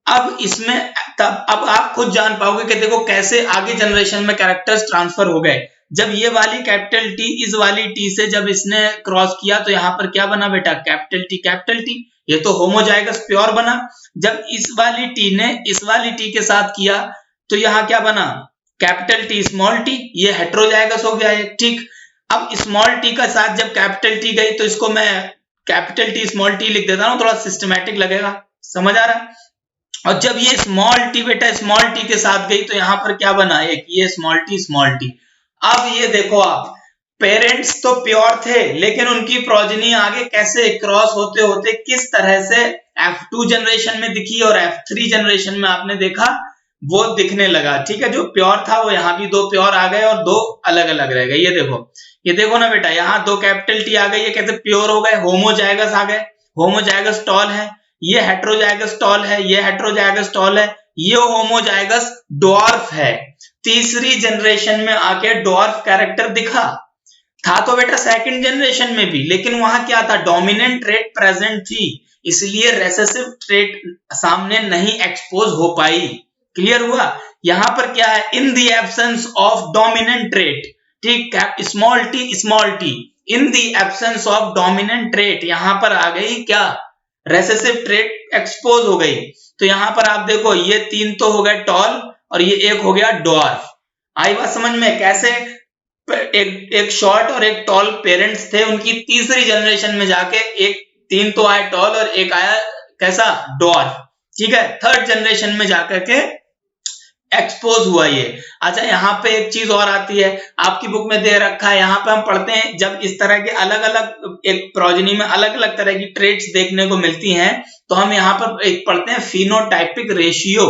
अब इसमें अब आप खुद जान पाओगे कि देखो कैसे आगे जनरेशन में कैरेक्टर्स ट्रांसफर हो गए। जब ये वाली कैपिटल टी इस वाली टी से जब इसने क्रॉस किया, तो यहाँ पर क्या बना बेटा, कैपिटल टी, ये तो होमोजाइगस प्योर बना। जब इस वाली टी ने इस वाली टी के साथ किया, तो यहाँ क्या बना, कैपिटल टी स्मॉल टी, ये हेट्रोजाइगस हो गया है। ठीक, अब स्मॉल टी का साथ जब कैपिटल टी गई, तो इसको मैं कैपिटल टी स्मॉल टी लिख देता हूँ, थोड़ा सिस्टमैटिक लगेगा, समझ आ रहा है। और जब ये स्मॉल टी बेटा स्मॉल टी के साथ गई, तो यहाँ पर क्या बना, एक ये स्मॉल टी। अब ये देखो आप, पेरेंट्स तो प्योर थे, लेकिन उनकी प्रोजेनी आगे कैसे क्रॉस होते होते किस तरह से F2 जनरेशन में दिखी और F3 जनरेशन में आपने देखा वो दिखने लगा। ठीक है, जो प्योर था वो यहाँ भी 2 प्योर आ गए और 2 अलग अलग रह गए। ये देखो ना बेटा, यहाँ 2 कैपिटल टी आ गई, ये कैसे प्योर हो गए, होमोजाइगस आ गए। होमोजाइगस टॉल है, ये हेटेरोजाइगस टॉल है, ये हेटेरोजाइगस टॉल है, ये होमोजाइगस डॉर्फ है। तीसरी जनरेशन में आके डॉर्फ कैरेक्टर दिखा था तो बेटा सेकंड जनरेशन में भी, लेकिन वहां क्या था, डोमिनेंट ट्रेट प्रेजेंट थी, इसलिए रेसेसिव ट्रेट सामने नहीं एक्सपोज हो पाई। क्लियर हुआ? यहां पर क्या है, in the absence of dominant trait, ठीक, small T in the absence of dominant trait, यहां पर आ गई क्या, रेसेसिव ट्रेट एक्सपोज हो गई। तो यहां पर आप देखो ये 3 तो हो गए टॉल और ये 1 हो गया डॉर्फ। आई बात समझ में? कैसे एक शॉर्ट और एक टॉल पेरेंट्स थे, उनकी तीसरी जनरेशन में जाके 3 तो आए टॉल और 1 आया कैसा, डॉर्फ। ठीक है, थर्ड जनरेशन में जाकर के एक्सपोज हुआ ये। अच्छा, यहाँ पे एक चीज और आती है, आपकी बुक में दे रखा है, यहाँ पे हम पढ़ते हैं जब इस तरह के अलग अलग एक प्रोजेनी में अलग अलग तरह की ट्रेट्स देखने को मिलती हैं, तो हम यहाँ पर एक पढ़ते हैं फिनोटाइपिक रेशियो,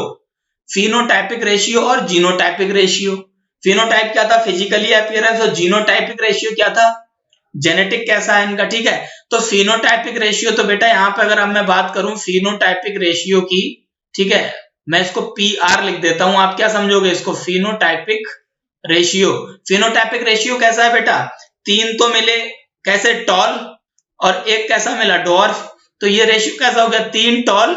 फिनोटाइपिक रेशियो और जीनोटाइपिक रेशियो। फिनोटाइप क्या था, फिजिकली अपीयरेंस, और जीनोटाइपिक रेशियो क्या था, जेनेटिक कैसा है इनका। ठीक है, तो फिनोटाइपिक रेशियो, तो बेटा यहाँ पे अगर अब मैं बात करूं फिनोटाइपिक रेशियो की, ठीक है, मैं इसको PR लिख देता हूं, आप क्या समझोगे इसको, फिनोटाइपिक रेशियो। फिनोटाइपिक रेशियो कैसा है बेटा, 3 तो मिले कैसे, टॉल, और 1 कैसा मिला, डॉर्फ। तो ये रेशियो कैसा हो गया, 3 टॉल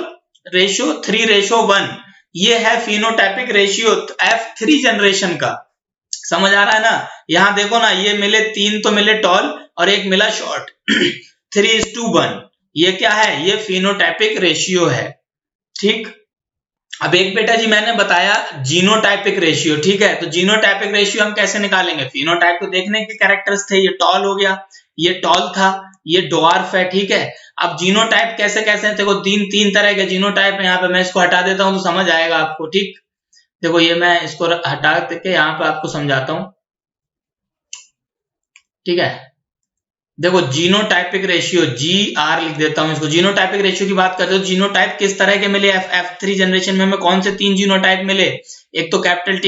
रेशियो 3:1, ये है फिनोटाइपिक रेशियो F3 जनरेशन का। समझ आ रहा है ना? यहां देखो ना, ये मिले 3 तो मिले टॉल और 1 मिला शॉर्ट 3:1, ये क्या है, ये फिनोटाइपिक रेशियो है। ठीक, अब एक बेटा जी मैंने बताया जीनोटाइपिक रेशियो। ठीक है, तो जीनोटाइपिक रेशियो हम कैसे निकालेंगे, फिनोटाइप को देखने के कैरेक्टर्स थे, ये टॉल हो गया, ये टॉल था, ये डॉर्फ है। ठीक है, अब जीनोटाइप कैसे कैसे, देखो तीन तरह के जीनोटाइप है, यहाँ पे मैं इसको हटा देता हूं तो समझ आएगा आपको। ठीक, देखो ये मैं इसको हटा के यहाँ पे आपको समझाता हूं। ठीक है, देखो जीनोटाइपिक रेशियो, GR लिख देता हूं इसको। जीनोटाइपिक रेशियो की बात करते हो, जीनोटाइप किस तरह के मिले, F3 जनरेशन में हमें कौन से 3 जीनोटाइप मिले, एक तो कैपिटल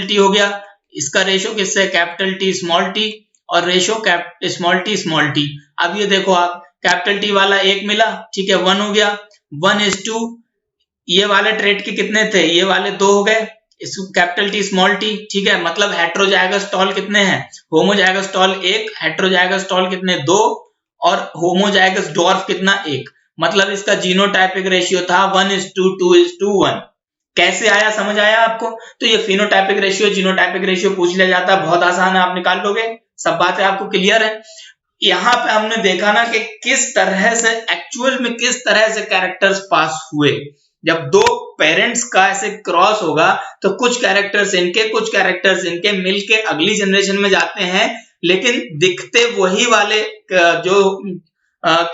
टी हो गया, इसका रेशियो किससे, कैपिटल T स्मॉल t, और रेशियो स्मॉल t। अब ये देखो आप, कैपिटल T वाला 1 मिला, ठीक है, 1 हो गया, 1:2, ये वाले ट्रेट के कितने थे, ये वाले 2 हो गए, कैपिटल T स्मॉल t। ठीक है, मतलब हेटेरोजाइगस टॉल कितने हैं, होमोजाइगस टॉल 1, हेटेरोजाइगस टॉल कितने 2, और होमोजाइगस डॉर्फ कितना 1। मतलब इसका जीनोटाइपिक रेशियो था 1:2:1। कैसे आया, समझ आया आपको? तो ये फिनोटाइपिक रेशियो जीनोटाइपिक रेशियो पूछ लिया जाता है, बहुत आसान है, आप निकाल लोगे, सब बातें आपको क्लियर है। यहाँ पे हमने देखा ना कि किस तरह से एक्चुअल में किस तरह से कैरेक्टर्स पास हुए। जब 2 पेरेंट्स का ऐसे क्रॉस होगा तो कुछ कैरेक्टर्स इनके मिलके अगली जनरेशन में जाते हैं, लेकिन दिखते वही वाले, जो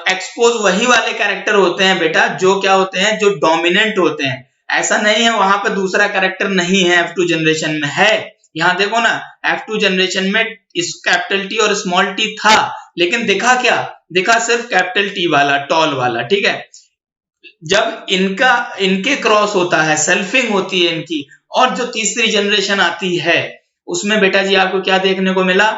एक्सपोज वही वाले कैरेक्टर होते हैं बेटा, जो क्या होते हैं, जो डोमिनेंट होते हैं। ऐसा नहीं है वहां पे दूसरा कैरेक्टर नहीं है, F2 जनरेशन में है। यहाँ देखो ना, F2 जनरेशन में इस कैपिटल T और स्मॉल t था, लेकिन दिखा क्या, दिखा सिर्फ कैपिटल T वाला, टॉल वाला। ठीक है, जब इनके क्रॉस होता है, सेल्फिंग होती है इनकी, और जो तीसरी जनरेशन आती है उसमें बेटा जी आपको क्या देखने को मिला,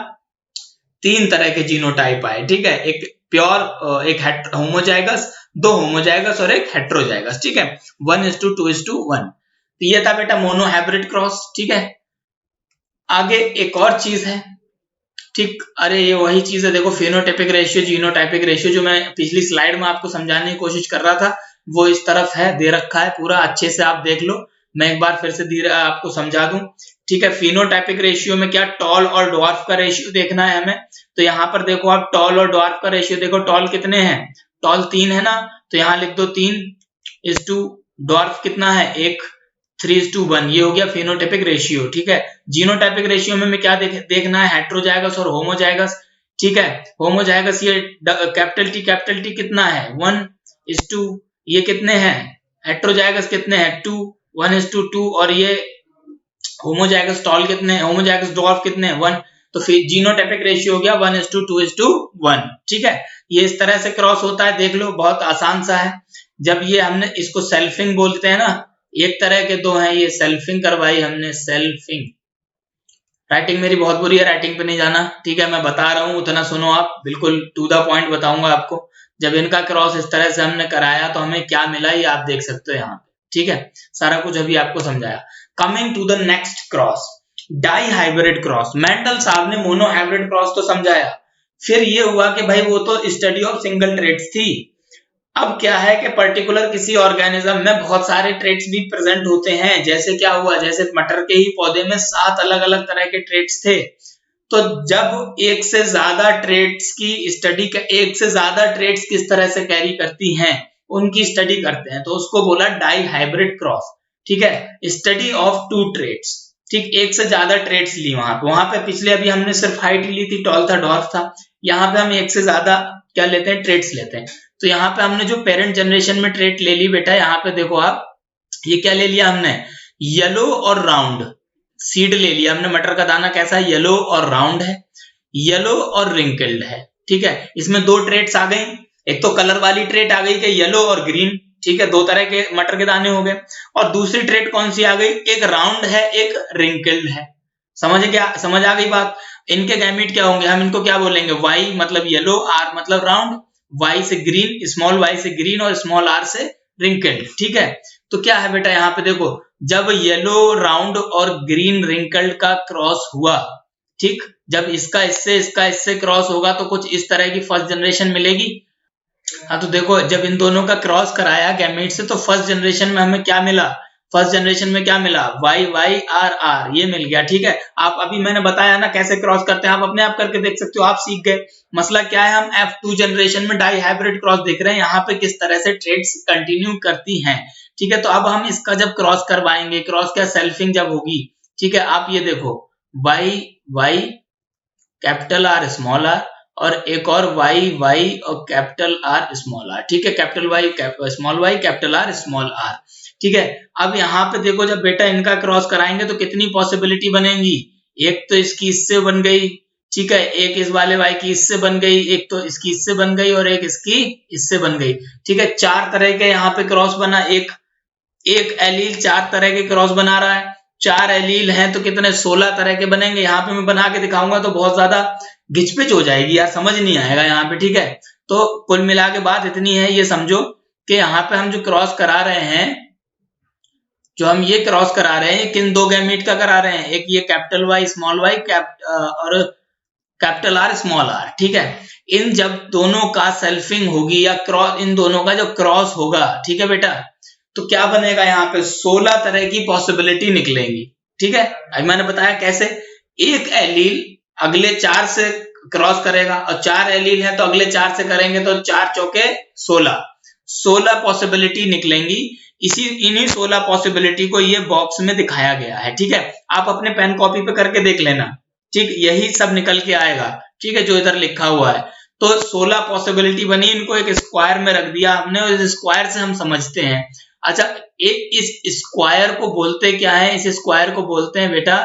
3 तरह के जीनोटाइप आए। ठीक है, एक प्योर, एक होमोजाइगस, 2 होमोजाइगस और एक हेटेरोजाइगस। ठीक है, 1:2:1। तो ये था बेटा मोनोहाइब्रिड क्रॉस। ठीक है, आगे एक और चीज है, ठीक, अरे ये वही चीज है, देखो फिनोटाइपिक रेशियो जीनोटाइपिक रेशियो, जो मैं पिछली स्लाइड में आपको समझाने की कोशिश कर रहा था, वो इस तरफ है, दे रखा है पूरा, अच्छे से आप देख लो, मैं एक बार फिर से आपको समझा दूं। ठीक है, फिनोटाइपिक रेशियो में क्या, टॉल और डॉर्फ का रेशियो देखना है हमें। तो यहाँ पर देखो आप, टॉल और डॉर्फ का रेशियो देखो, टॉल कितने हैं, टॉल 3 है ना, तो यहाँ लिख दो 3:2, डॉर्फ कितना है 1, 3:1, ये हो गया फिनोटाइपिक रेशियो। ठीक है, जीनोटाइपिक रेशियो में क्या देखना है, हेटेरोजाइगस और होमोजाइगस। ठीक है, होमोजाइगस ये कैपिटल टी कितना है 1:2, ये कितने हैं, हेटेरोजाइगस कितने हैं 2, 1:2, और ये होमोजाइगस टॉल कितने हैं, होमोजाइगस डॉर्फ कितने हैं 1। तो फिर जीनोटाइपिक रेशियो हो गया 1:2:1। ठीक है, ये इस तरह से क्रॉस होता है, देख लो बहुत आसान सा है। जब ये हमने इसको सेल्फिंग बोलते हैं ना, एक तरह के 2 हैं, ये सेल्फिंग करवाई हमने, सेल्फिंग। राइटिंग मेरी बहुत बुरी है, राइटिंग पे नहीं जाना। ठीक है, मैं बता रहा हूं, उतना सुनो आप, बिल्कुल टू द पॉइंट बताऊंगा आपको। जब इनका क्रॉस इस तरह से हमने कराया तो हमें क्या मिला ये आप देख सकते हो यहाँ पे, ठीक है। सारा कुछ अभी आपको समझाया। Coming to the next cross, dihybrid cross. Mendel साहब ने मोनो हाइब्रिड क्रॉस तो समझाया, फिर ये हुआ कि भाई वो तो स्टडी ऑफ सिंगल ट्रेड्स थी। अब क्या है कि पर्टिकुलर किसी ऑर्गेनिज्म में बहुत सारे ट्रेड्स भी प्रेजेंट होते हैं। जैसे क्या हुआ, जैसे मटर के ही पौधे में 7 अलग अलग तरह के ट्रेड्स थे। तो जब एक से ज्यादा ट्रेड्स की स्टडी, एक से ज्यादा ट्रेड्स किस तरह से कैरी करती हैं उनकी स्टडी करते हैं, तो उसको बोला डाई हाइब्रिड क्रॉस, ठीक है। स्टडी ऑफ 2 ट्रेड्स, ठीक, एक से ज्यादा ट्रेड्स ली वहां पे पिछले अभी हमने सिर्फ हाइट ली थी, टॉल था, डॉर्फ था। यहाँ पे हम एक से ज्यादा क्या लेते हैं, ट्रेड्स लेते हैं। तो यहाँ पे हमने जो पेरेंट जनरेशन में ट्रेड ले ली बेटा, यहाँ पे देखो आप, ये क्या ले लिया हमने, येलो और राउंड सीड ले लिया हमने। मटर का दाना कैसा है, येलो और राउंड है, येलो और रिंकल्ड है, ठीक है। इसमें 2 ट्रेड्स आ गई, एक तो कलर वाली ट्रेड आ गई कि येलो और ग्रीन, ठीक है, 2 तरह के मटर के दाने हो गए। और दूसरी ट्रेड कौन सी आ गई, एक राउंड है, एक रिंकल्ड है। समझ आ गई बात। इनके गैमेट क्या होंगे, हम इनको क्या बोलेंगे, वाई मतलब येलो, आर मतलब राउंड, वाई से ग्रीन, स्मॉल वाई से ग्रीन और स्मॉल आर से रिंकल्ड, ठीक है। तो क्या है बेटा, यहाँ पे देखो, जब येलो राउंड और ग्रीन रिंकल्ड का क्रॉस हुआ, ठीक, जब इसका इससे क्रॉस होगा तो कुछ इस तरह की फर्स्ट जनरेशन मिलेगी। हाँ, तो देखो जब इन दोनों का क्रॉस कराया गैमेट से, तो फर्स्ट जनरेशन में हमें क्या मिला, फर्स्ट जनरेशन में क्या मिला, वाई वाई आर आर, ये मिल गया, ठीक है। आप अभी मैंने बताया ना कैसे क्रॉस करते हैं, आप अपने आप करके देख सकते हो, आप सीख गए। मसला क्या है, हम F2 जनरेशन में डाई हाइब्रिड क्रॉस देख रहे हैं, यहाँ पे किस तरह से ट्रेड्स कंटिन्यू करती हैं, ठीक है। तो अब हम इसका जब क्रॉस करवाएंगे, क्रॉस क्या, सेल्फिंग जब होगी, ठीक है। आप ये देखो, Y Y capital R small R, और एक और वाई वाई और कैपिटल आर स्मॉल आर, ठीक है। Capital Y small Y capital R small R, ठीक है। अब यहाँ पे देखो, जब बेटा इनका क्रॉस कराएंगे तो कितनी पॉसिबिलिटी बनेगी, एक तो इसकी इससे बन गई, ठीक है, एक इस वाले वाई की इससे बन गई, एक तो इसकी इससे बन गई और एक इसकी इससे बन गई, ठीक है। 4 तरह के यहाँ पे क्रॉस बना, एक एलील 4 तरह के क्रॉस बना रहा है। 4 एलील हैं तो कितने, 16 तरह के बनेंगे। यहाँ पे मैं बना के दिखाऊंगा तो बहुत ज्यादा घिचपिच हो जाएगी यार, समझ नहीं आएगा यहाँ पे, ठीक है। तो कुल मिला के बात इतनी है, ये समझो कि यहाँ पे हम जो क्रॉस करा रहे हैं, जो हम ये क्रॉस करा रहे हैं, किन 2 गैमेट का करा रहे हैं, एक ये कैपिटल वाई स्मॉल वाई और कैपिटल आर स्मॉल आर, ठीक है। इन जब दोनों का सेल्फिंग होगी या क्रॉस, इन दोनों का जो क्रॉस होगा, ठीक है बेटा, तो क्या बनेगा, यहाँ पे 16 तरह की पॉसिबिलिटी निकलेंगी, ठीक है। अभी मैंने बताया कैसे, एक एलील अगले 4 से क्रॉस करेगा, और 4 एलील है तो अगले 4 से करेंगे, तो 4 चौके 16 पॉसिबिलिटी निकलेंगी। इन्हीं 16 पॉसिबिलिटी को ये बॉक्स में दिखाया गया है, ठीक है। आप अपने पेन कॉपी पे करके देख लेना, ठीक, यही सब निकल के आएगा, ठीक है, जो इधर लिखा हुआ है। तो 16 पॉसिबिलिटी बनी, इनको एक स्क्वायर में रख दिया हमने, और इस स्क्वायर से हम समझते हैं। अच्छा, इस स्क्वायर को बोलते क्या है, इस स्क्वायर को बोलते हैं बेटा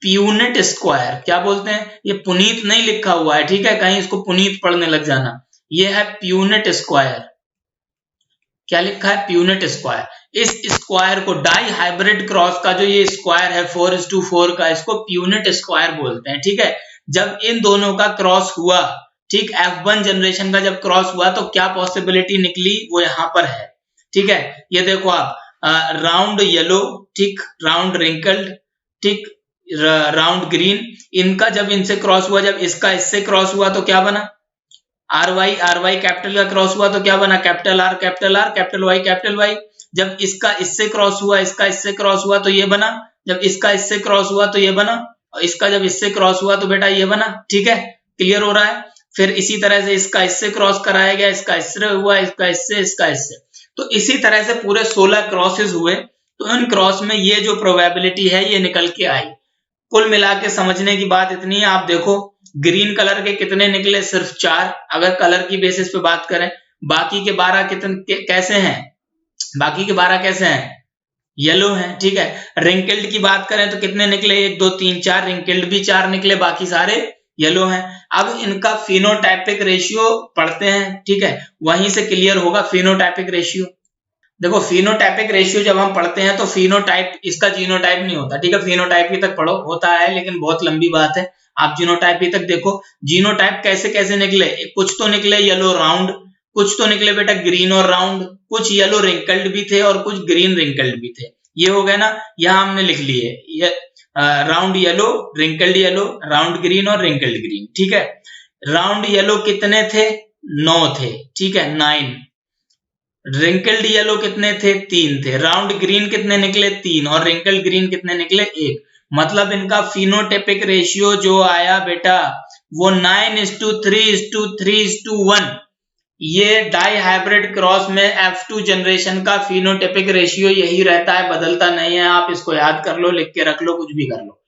प्यूनेट स्क्वायर। क्या बोलते हैं, ये पुनीत नहीं लिखा हुआ है, ठीक है, कहीं इसको पुनीत पढ़ने लग जाना। ये है प्यूनेट स्क्वायर। क्या लिखा है, प्यूनेट स्क्वायर। इस स्क्वायर को डाई हाइब्रिड क्रॉस का जो ये स्क्वायर है 4:4 का, इसको प्यूनेट स्क्वायर बोलते हैं, ठीक है। जब इन दोनों का क्रॉस हुआ, ठीक, F1 जनरेशन का जब क्रॉस हुआ तो क्या पॉसिबिलिटी निकली, वो यहाँ पर है, ठीक है। ये देखो आप, राउंड येलो, ठीक, राउंड रिंकल्ड, ठीक, राउंड ग्रीन, इनका जब इनसे क्रॉस हुआ, जब इसका इससे क्रॉस हुआ तो क्या बना, आर वाई कैपिटल का क्रॉस हुआ तो क्या बना, कैपिटल आर कैपिटल वाई। जब इसका इससे क्रॉस हुआ, इसका इससे क्रॉस हुआ तो ये बना, जब इसका इससे क्रॉस हुआ तो ये बना, और इसका जब इससे क्रॉस हुआ तो बेटा ये बना, ठीक है, क्लियर हो रहा है। फिर इसी तरह से इसका इससे क्रॉस कराया गया, इसका इससे हुआ, इसका इससे, तो इसी तरह से पूरे 16 क्रॉसेस हुए। तो इन क्रॉस में ये जो प्रोबेबिलिटी है ये निकल के आई। कुल मिला के समझने की बात इतनी है। आप देखो ग्रीन कलर के कितने निकले, सिर्फ 4 अगर कलर की बेसिस पे बात करें। बाकी के 12 कैसे हैं, बाकी के 12 कैसे हैं, येलो हैं, ठीक है। रिंकल्ड की बात करें तो कितने निकले, 1 2 3 4, रिंकल्ड भी 4 निकले, बाकी सारे येलो हैं। अब इनका फिनोटाइपिक रेशियो पढ़ते हैं, ठीक है, वहीं से क्लियर होगा फिनोटाइपिक रेशियो। देखो फिनोटाइपिक रेशियो जब हम पढ़ते हैं तो फिनोटाइप इसका जीनोटाइप नहीं होता, ठीक है, फिनोटाइप ही तक पढ़ो, होता है लेकिन बहुत लंबी बात है, आप जीनोटाइप ही तक देखो, जीनोटाइप कैसे कैसे निकले, कुछ तो निकले येलो राउंड, कुछ तो निकले बेटा ग्रीन और राउंड, कुछ येलो रिंकल्ड भी थे और कुछ ग्रीन रिंकल्ड भी थे। ये हो गया ना, यहाँ हमने लिख लिए ये round yellow, wrinkled yellow, round green और रिंकल्ड ग्रीन, ठीक है। राउंड येलो कितने थे, 9 थे, ठीक है, 9। रिंकल्ड येलो कितने थे, 3 थे। राउंड ग्रीन कितने निकले, 3, और रिंकल्ड ग्रीन कितने निकले, 1। मतलब इनका फिनोटाइपिक रेशियो जो आया बेटा वो 9:3:3:1। ये डाई हाइब्रिड क्रॉस में F2 जनरेशन का फिनोटाइपिक रेशियो यही रहता है, बदलता नहीं है। आप इसको याद कर लो, लिख के रख लो, कुछ भी कर लो।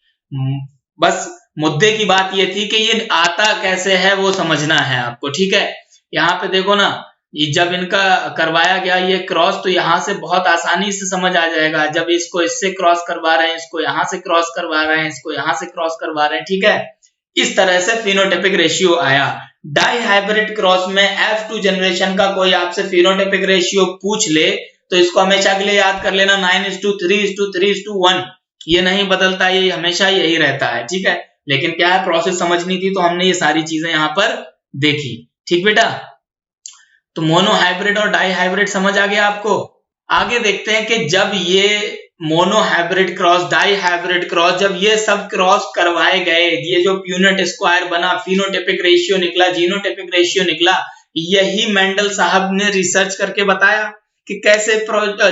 बस मुद्दे की बात ये थी कि ये आता कैसे है वो समझना है आपको, ठीक है। यहाँ पे देखो ना, जब इनका करवाया गया ये क्रॉस, तो यहाँ से बहुत आसानी से समझ आ जाएगा। जब इसको इससे क्रॉस करवा रहे हैं, इसको यहाँ से क्रॉस करवा रहे हैं, इसको यहाँ से क्रॉस करवा रहे हैं, ठीक है। इस तरह से फिनोटाइपिक रेशियो आया। डाई हाइब्रिड क्रॉस में F2 जनरेशन का कोई आपसे फिनोटाइपिक रेशियो पूछ ले तो इसको हमेशा के लिए याद कर लेना 9:3:3:1। ये नहीं बदलता, ये हमेशा यही रहता है, ठीक है। लेकिन क्या है, प्रोसेस समझनी थी तो हमने ये सारी चीजें यहाँ पर देखी, ठीक बेटा। तो मोनो हाइब्रिड और डाई हाइब्रिड समझ आ गया आपको। आगे देखते हैं कि जब ये monohybrid cross, dihybrid cross, जब ये सब क्रॉस करवाए गए, ये जो प्यूनेट स्क्वायर बना, फिनोटाइपिक रेशियो निकला, जीनोटाइपिक रेशियो निकला, यही मेंडल साहब ने रिसर्च करके बताया कि कैसे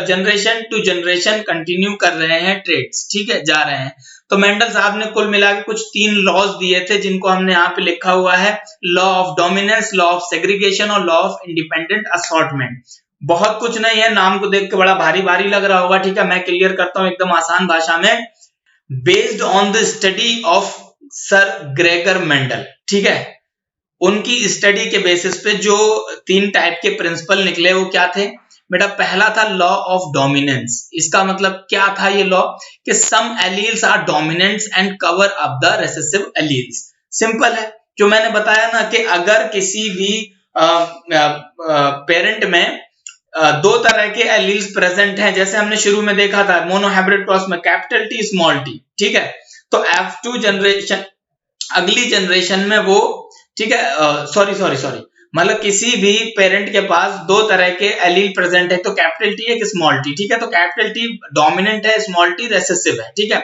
जनरेशन टू जनरेशन कंटिन्यू कर रहे हैं ट्रेड्स, ठीक है, जा रहे हैं। तो मेंडल साहब ने कुल मिला के कुछ 3 लॉज दिए थे, जिनको हमने यहाँ पे लिखा हुआ है, law of dominance, law of segregation और लॉ ऑफ इंडिपेंडेंट असॉर्टमेंट। बहुत कुछ नहीं है, नाम को देख के बड़ा भारी भारी लग रहा होगा, ठीक है। मैं क्लियर करता हूं एकदम आसान भाषा में। Based on the study of sir Gregor Mendel, ठीक है, उनकी स्टडी के बेसिस पे जो 3 टाइप के प्रिंसिपल निकले वो क्या थे बेटा। पहला था लॉ ऑफ डोमिनेंस। इसका मतलब क्या था ये लॉ, कि some alleles are dominants and cover up the recessive alleles. Simple है, जो मैंने बताया ना कि अगर किसी भी पेरेंट में 2 तरह के एलील्स प्रेजेंट हैं, जैसे हमने शुरू में देखा था मोनो हाइब्रिड क्रॉस में कैपिटल T स्मॉल t, ठीक है। तो F2 जनरेशन, अगली जनरेशन में वो, ठीक है, सॉरी मतलब किसी भी पेरेंट के पास 2 तरह के एलील प्रेजेंट है, तो कैपिटल T है कि स्मॉल t, ठीक है। तो कैपिटल T डोमिनेंट है, स्मॉल t रेसेसिव है, ठीक है।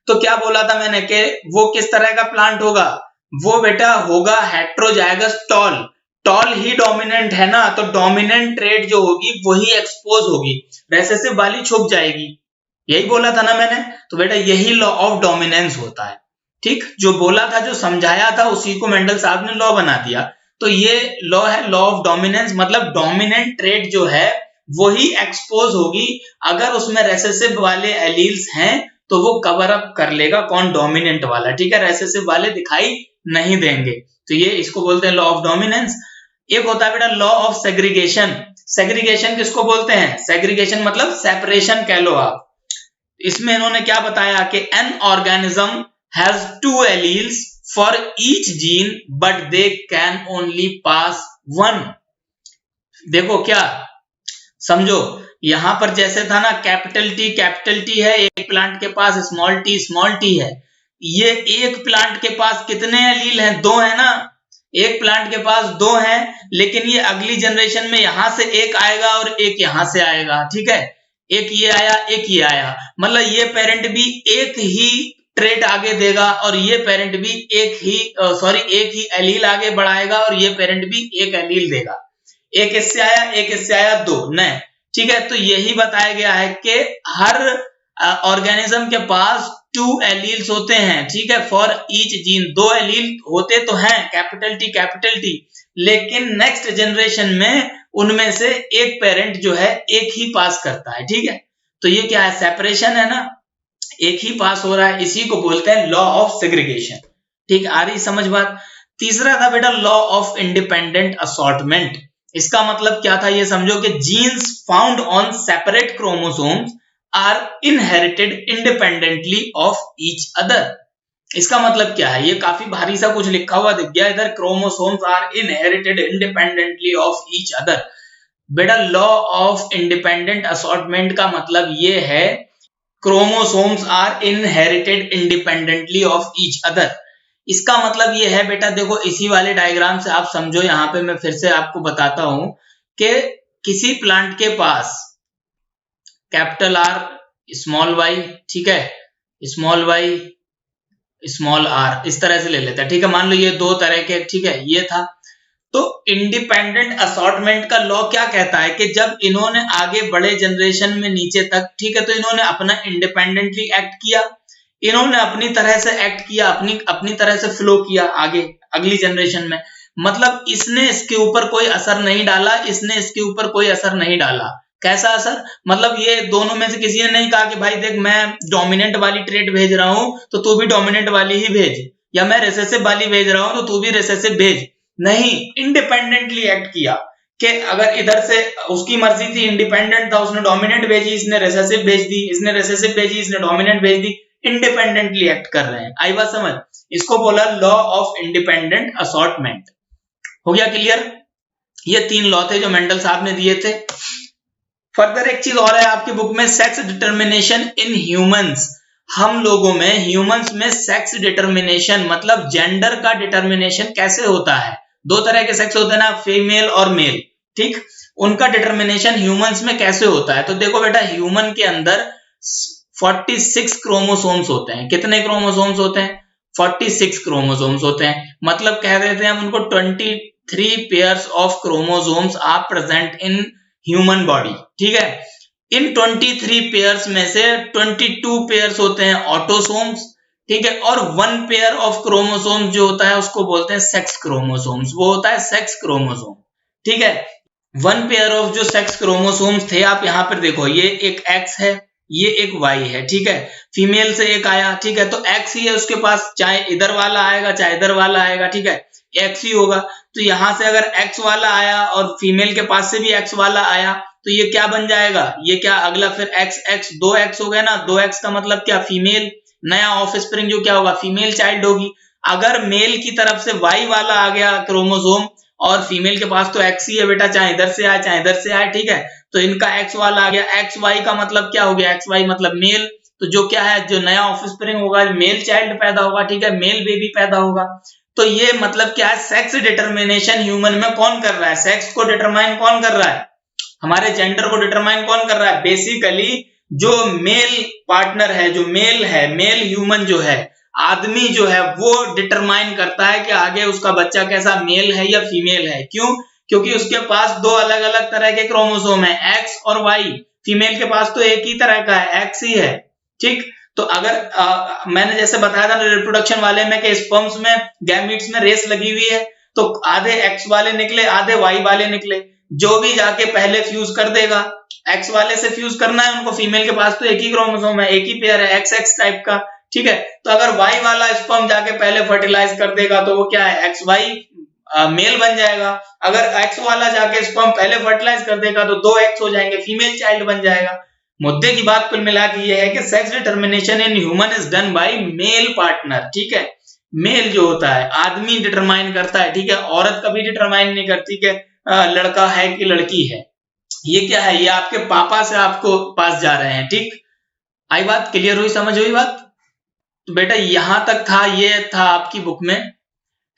तो क्या बोला था मैंने कि वो किस तरह का प्लांट होगा, वो बेटा होगा हेट्रोजाइगस टॉल। टॉल ही डोमिनेंट है ना, तो डोमिनेंट ट्रेड जो होगी वही एक्सपोज होगी, रेसेसिव वाली छुप जाएगी। यही बोला था ना मैंने। तो बेटा यही लॉ ऑफ डोमिनेंस होता है, ठीक। जो बोला था, जो समझाया था, उसी को मेंडल साहब ने लॉ बना दिया। तो ये लॉ है लॉ ऑफ डोमिनेंस, मतलब डोमिनेंट ट्रेड जो है वही एक्सपोज होगी। अगर उसमें रेसेसिव वाले एलील्स हैं तो वो कवर अप कर लेगा, कौन, डोमिनेंट वाला, ठीक है। रेसेसिव वाले दिखाई नहीं देंगे। तो ये इसको बोलते हैं लॉ ऑफ डोमिनेंस। एक होता है बेटा लॉ ऑफ सेग्रीगेशन। सेग्रीगेशन किसको बोलते हैं, सेग्रीगेशन मतलब सेपरेशन कह लो आप। इसमें इन्होंने क्या बताया कि an organism has 2 alleles for each gene but they can only pass 1। देखो क्या, समझो यहां पर जैसे था ना, कैपिटल T है, एक प्लांट के पास स्मॉल t है। ये एक प्लांट के पास कितने एलील हैं, 2 है ना, एक प्लांट के पास 2 हैं, लेकिन ये अगली जनरेशन में यहां से एक आएगा और एक यहां से आएगा, ठीक है। एक ये आया, एक ये आया, मतलब ये पेरेंट भी एक ही ट्रेट आगे देगा और ये पेरेंट भी एक ही एलील आगे बढ़ाएगा और ये पेरेंट भी एक एलील देगा। एक इससे आया, एक इससे आया, 2 नहीं, ठीक है। तो यही बताया गया है कि हर ऑर्गेनिज्म के पास 2 एलील्स होते हैं, ठीक है, फॉर ईच जीन। 2 एलील होते तो हैं, कैपिटल T, लेकिन नेक्स्ट जनरेशन में उनमें से एक पेरेंट जो है एक ही पास करता है, ठीक है। तो ये क्या है, सेपरेशन है ना, एक ही पास हो रहा है, इसी को बोलते हैं लॉ ऑफ सेग्रीगेशन, ठीक। आ रही समझ बात। तीसरा था बेटा लॉ ऑफ इंडिपेंडेंट असॉर्टमेंट। इसका मतलब क्या था ये समझो कि genes found on separate chromosomes are inherited independently of each other. इसका मतलब क्या है, ये काफी भारी सा कुछ लिखा हुआ दिख गया इधर, chromosomes are inherited independently of each other. बेटा लॉ ऑफ इंडिपेंडेंट असॉर्टमेंट का मतलब ये है chromosomes are inherited independently of each other. इसका मतलब ये है बेटा, देखो इसी वाले डायग्राम से आप समझो, यहाँ पे मैं फिर से आपको बताता हूं कि किसी प्लांट के पास कैपिटल आर स्मॉल वाई, ठीक है, स्मॉल वाई स्मॉल आर, इस तरह से ले लेता है, ठीक है। मान लो ये दो तरह के, ठीक है, ये था। तो इंडिपेंडेंट असॉर्टमेंट का लॉ क्या कहता है कि जब इन्होंने आगे बड़े जनरेशन में नीचे तक, ठीक है, तो इन्होंने अपना इंडिपेंडेंटली एक्ट किया, इन्होंने अपनी तरह से एक्ट किया, अपनी तरह से फ्लो किया आगे अगली जनरेशन में। मतलब इसने इसके ऊपर कोई असर नहीं डाला, इसने इसके ऊपर कोई असर नहीं डाला। कैसा असर? मतलब ये दोनों में से किसी ने नहीं कहा कि भाई देख मैं डोमिनेंट वाली ट्रेड भेज रहा हूं तो तू भी डोमिनेंट वाली ही भेज, या मैं रिसेसिव वाली भेज रहा हूं तो तू भी रिसेसिव भेज। नहीं, इंडिपेंडेंटली एक्ट किया कि अगर इधर से उसकी मर्जी थी, इंडिपेंडेंट था, उसने डोमिनेंट भेजी, इसने रिसेसिव भेज दी, इसने रिसेसिव भेजी, इसने डोमिनेंट भेज दी। इंडिपेंडेंटली एक्ट कर रहे हैं। आई बात समझ? इसको बोला लॉ ऑफ इंडिपेंडेंट असॉर्टमेंट। हो गया क्लियर? ये तीन लॉ थे जो मेंडल साहब ने दिए थे। फर्दर एक चीज और है आपकी बुक में, सेक्स डिटर्मिनेशन इन ह्यूमंस। हम लोगों में, ह्यूमंस में सेक्स डिटर्मिनेशन मतलब जेंडर का डिटर्मिनेशन कैसे होता है। दो तरह के सेक्स होते हैं ना, फीमेल और मेल, ठीक, उनका डिटर्मिनेशन ह्यूमंस में कैसे होता है। तो देखो बेटा, ह्यूमन के अंदर 46 क्रोमोसोम्स होते हैं। कितने क्रोमोसोम्स होते हैं? 46 क्रोमोसोम्स होते हैं। मतलब कह देते हैं हम उनको 23 pairs of chromosomes are present in human body, ठीक है। इन 23 पेयर्स में से 22 पेयर्स होते हैं ऑटोसोम्स, ठीक है, और 1 पेयर ऑफ क्रोमोसोम्स जो होता है उसको बोलते हैं सेक्स क्रोमोसोम्स। वो होता है सेक्स क्रोमोसोम, ठीक है। 1 पेयर ऑफ जो सेक्स क्रोमोसोम्स थे, आप यहां पर देखो, ये एक एक्स है, ये एक वाई है, ठीक है। फीमेल से एक आया, ठीक है, तो एक्स ही है उसके पास, चाहे इधर वाला आएगा चाहे इधर वाला आएगा, ठीक है, एक्स ही होगा। तो यहां से अगर एक्स वाला आया और फीमेल के पास से भी एक्स वाला आया तो ये क्या बन जाएगा? ये क्या अगला फिर एक्स एक्स 2x हो गया ना। 2x का मतलब क्या? फीमेल। नया ऑफ स्प्रिंग जो क्या होगा? फीमेल चाइल्ड होगी। अगर मेल की तरफ से वाई वाला आ गया क्रोमोसोम और फीमेल के पास तो एक्स ही है बेटा, चाहे इधर से आए चाहे इधर से आए, ठीक है, तो इनका एक्स वाला आ गया। एक्स वाई का मतलब क्या हो गया? एक्स वाई मतलब मेल। तो जो क्या है, जो नया ऑफ स्प्रिंग होगा, मेल चाइल्ड पैदा होगा, ठीक है, मेल बेबी पैदा होगा। तो ये मतलब क्या है? सेक्स डिटर्मिनेशन ह्यूमन में कौन कर रहा है? सेक्स को डिटरमाइन कौन कर रहा है? हमारे जेंडर को डिटरमाइन कौन कर रहा है? बेसिकली जो मेल पार्टनर है, जो मेल है, मेल ह्यूमन जो है, आदमी जो है, वो डिटरमाइन करता है कि आगे उसका बच्चा कैसा, मेल है या फीमेल है। क्यों? क्योंकि उसके पास दो अलग अलग तरह के क्रोमोसोम है, एक्स और वाई। फीमेल के पास तो एक ही तरह का है, एक्स ही है, ठीक। तो अगर मैंने जैसे बताया था रिप्रोडक्शन वाले में कि स्पर्म्स में, गैमीट्स में रेस लगी हुई है, तो आधे एक्स वाले निकले आधे वाई वाले निकले। जो भी जाके पहले फ्यूज कर देगा, एक्स वाले से फ्यूज करना है उनको, फीमेल के पास तो एक ही क्रोमोसोम है, एक ही पेयर है, एक्स एक्स टाइप का, ठीक है। तो अगर वाई वाला स्पर्म जाके पहले फर्टिलाइज कर देगा तो वो क्या है? एक्स वाई मेल बन जाएगा। अगर एक्स वाला जाके स्पर्म पहले फर्टिलाइज कर देगा तो 2 एक्स हो जाएंगे, फीमेल चाइल्ड बन जाएगा। मुद्दे की बात कुल मिला के ये है कि sex determination in human is done by male partner, ठीक है। मेल जो होता है, आदमी डिटरमाइन करता है, ठीक है। औरत कभी डिटरमाइन नहीं करती कि लड़का है कि लड़की है। ये क्या है? ये आपके पापा से आपको पास जा रहे हैं, ठीक। आई बात? क्लियर हुई? समझ हुई बात? तो बेटा यहां तक था, ये था आपकी बुक में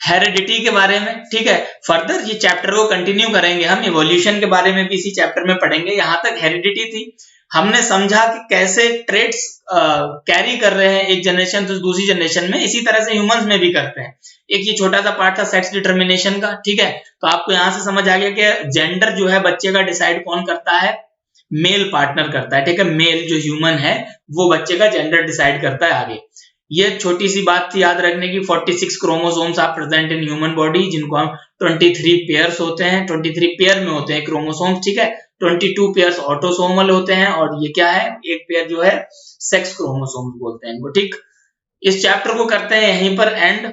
हेरिडिटी के बारे में, ठीक है। फर्दर ये चैप्टर को कंटिन्यू करेंगे हम, इवोल्यूशन के बारे में भी इसी चैप्टर में पढ़ेंगे। यहां तक हेरिडिटी थी, हमने समझा कि कैसे ट्रेड्स कैरी कर रहे हैं एक जनरेशन से दूसरी जनरेशन में, इसी तरह से ह्यूमंस में भी करते हैं। एक ये छोटा सा पार्ट था सेक्स डिटर्मिनेशन का, ठीक है। तो आपको यहां से समझ आ गया कि जेंडर जो है बच्चे का डिसाइड कौन करता है? मेल पार्टनर करता है, ठीक है। मेल जो ह्यूमन है वो बच्चे का जेंडर डिसाइड करता है आगे। ये छोटी सी बात थी याद रखने की। 46 chromosomes are present in human body, जिनको हम 23 पेयर्स होते हैं, 23 पेयर में होते हैं क्रोमोसोम्स, ठीक है। 22 पेयर्स ऑटोसोमल होते हैं और ये क्या है? एक पेयर जो है सेक्स क्रोमोसोम्स बोलते हैं इनको, ठीक। इस चैप्टर को करते हैं यहीं पर एंड।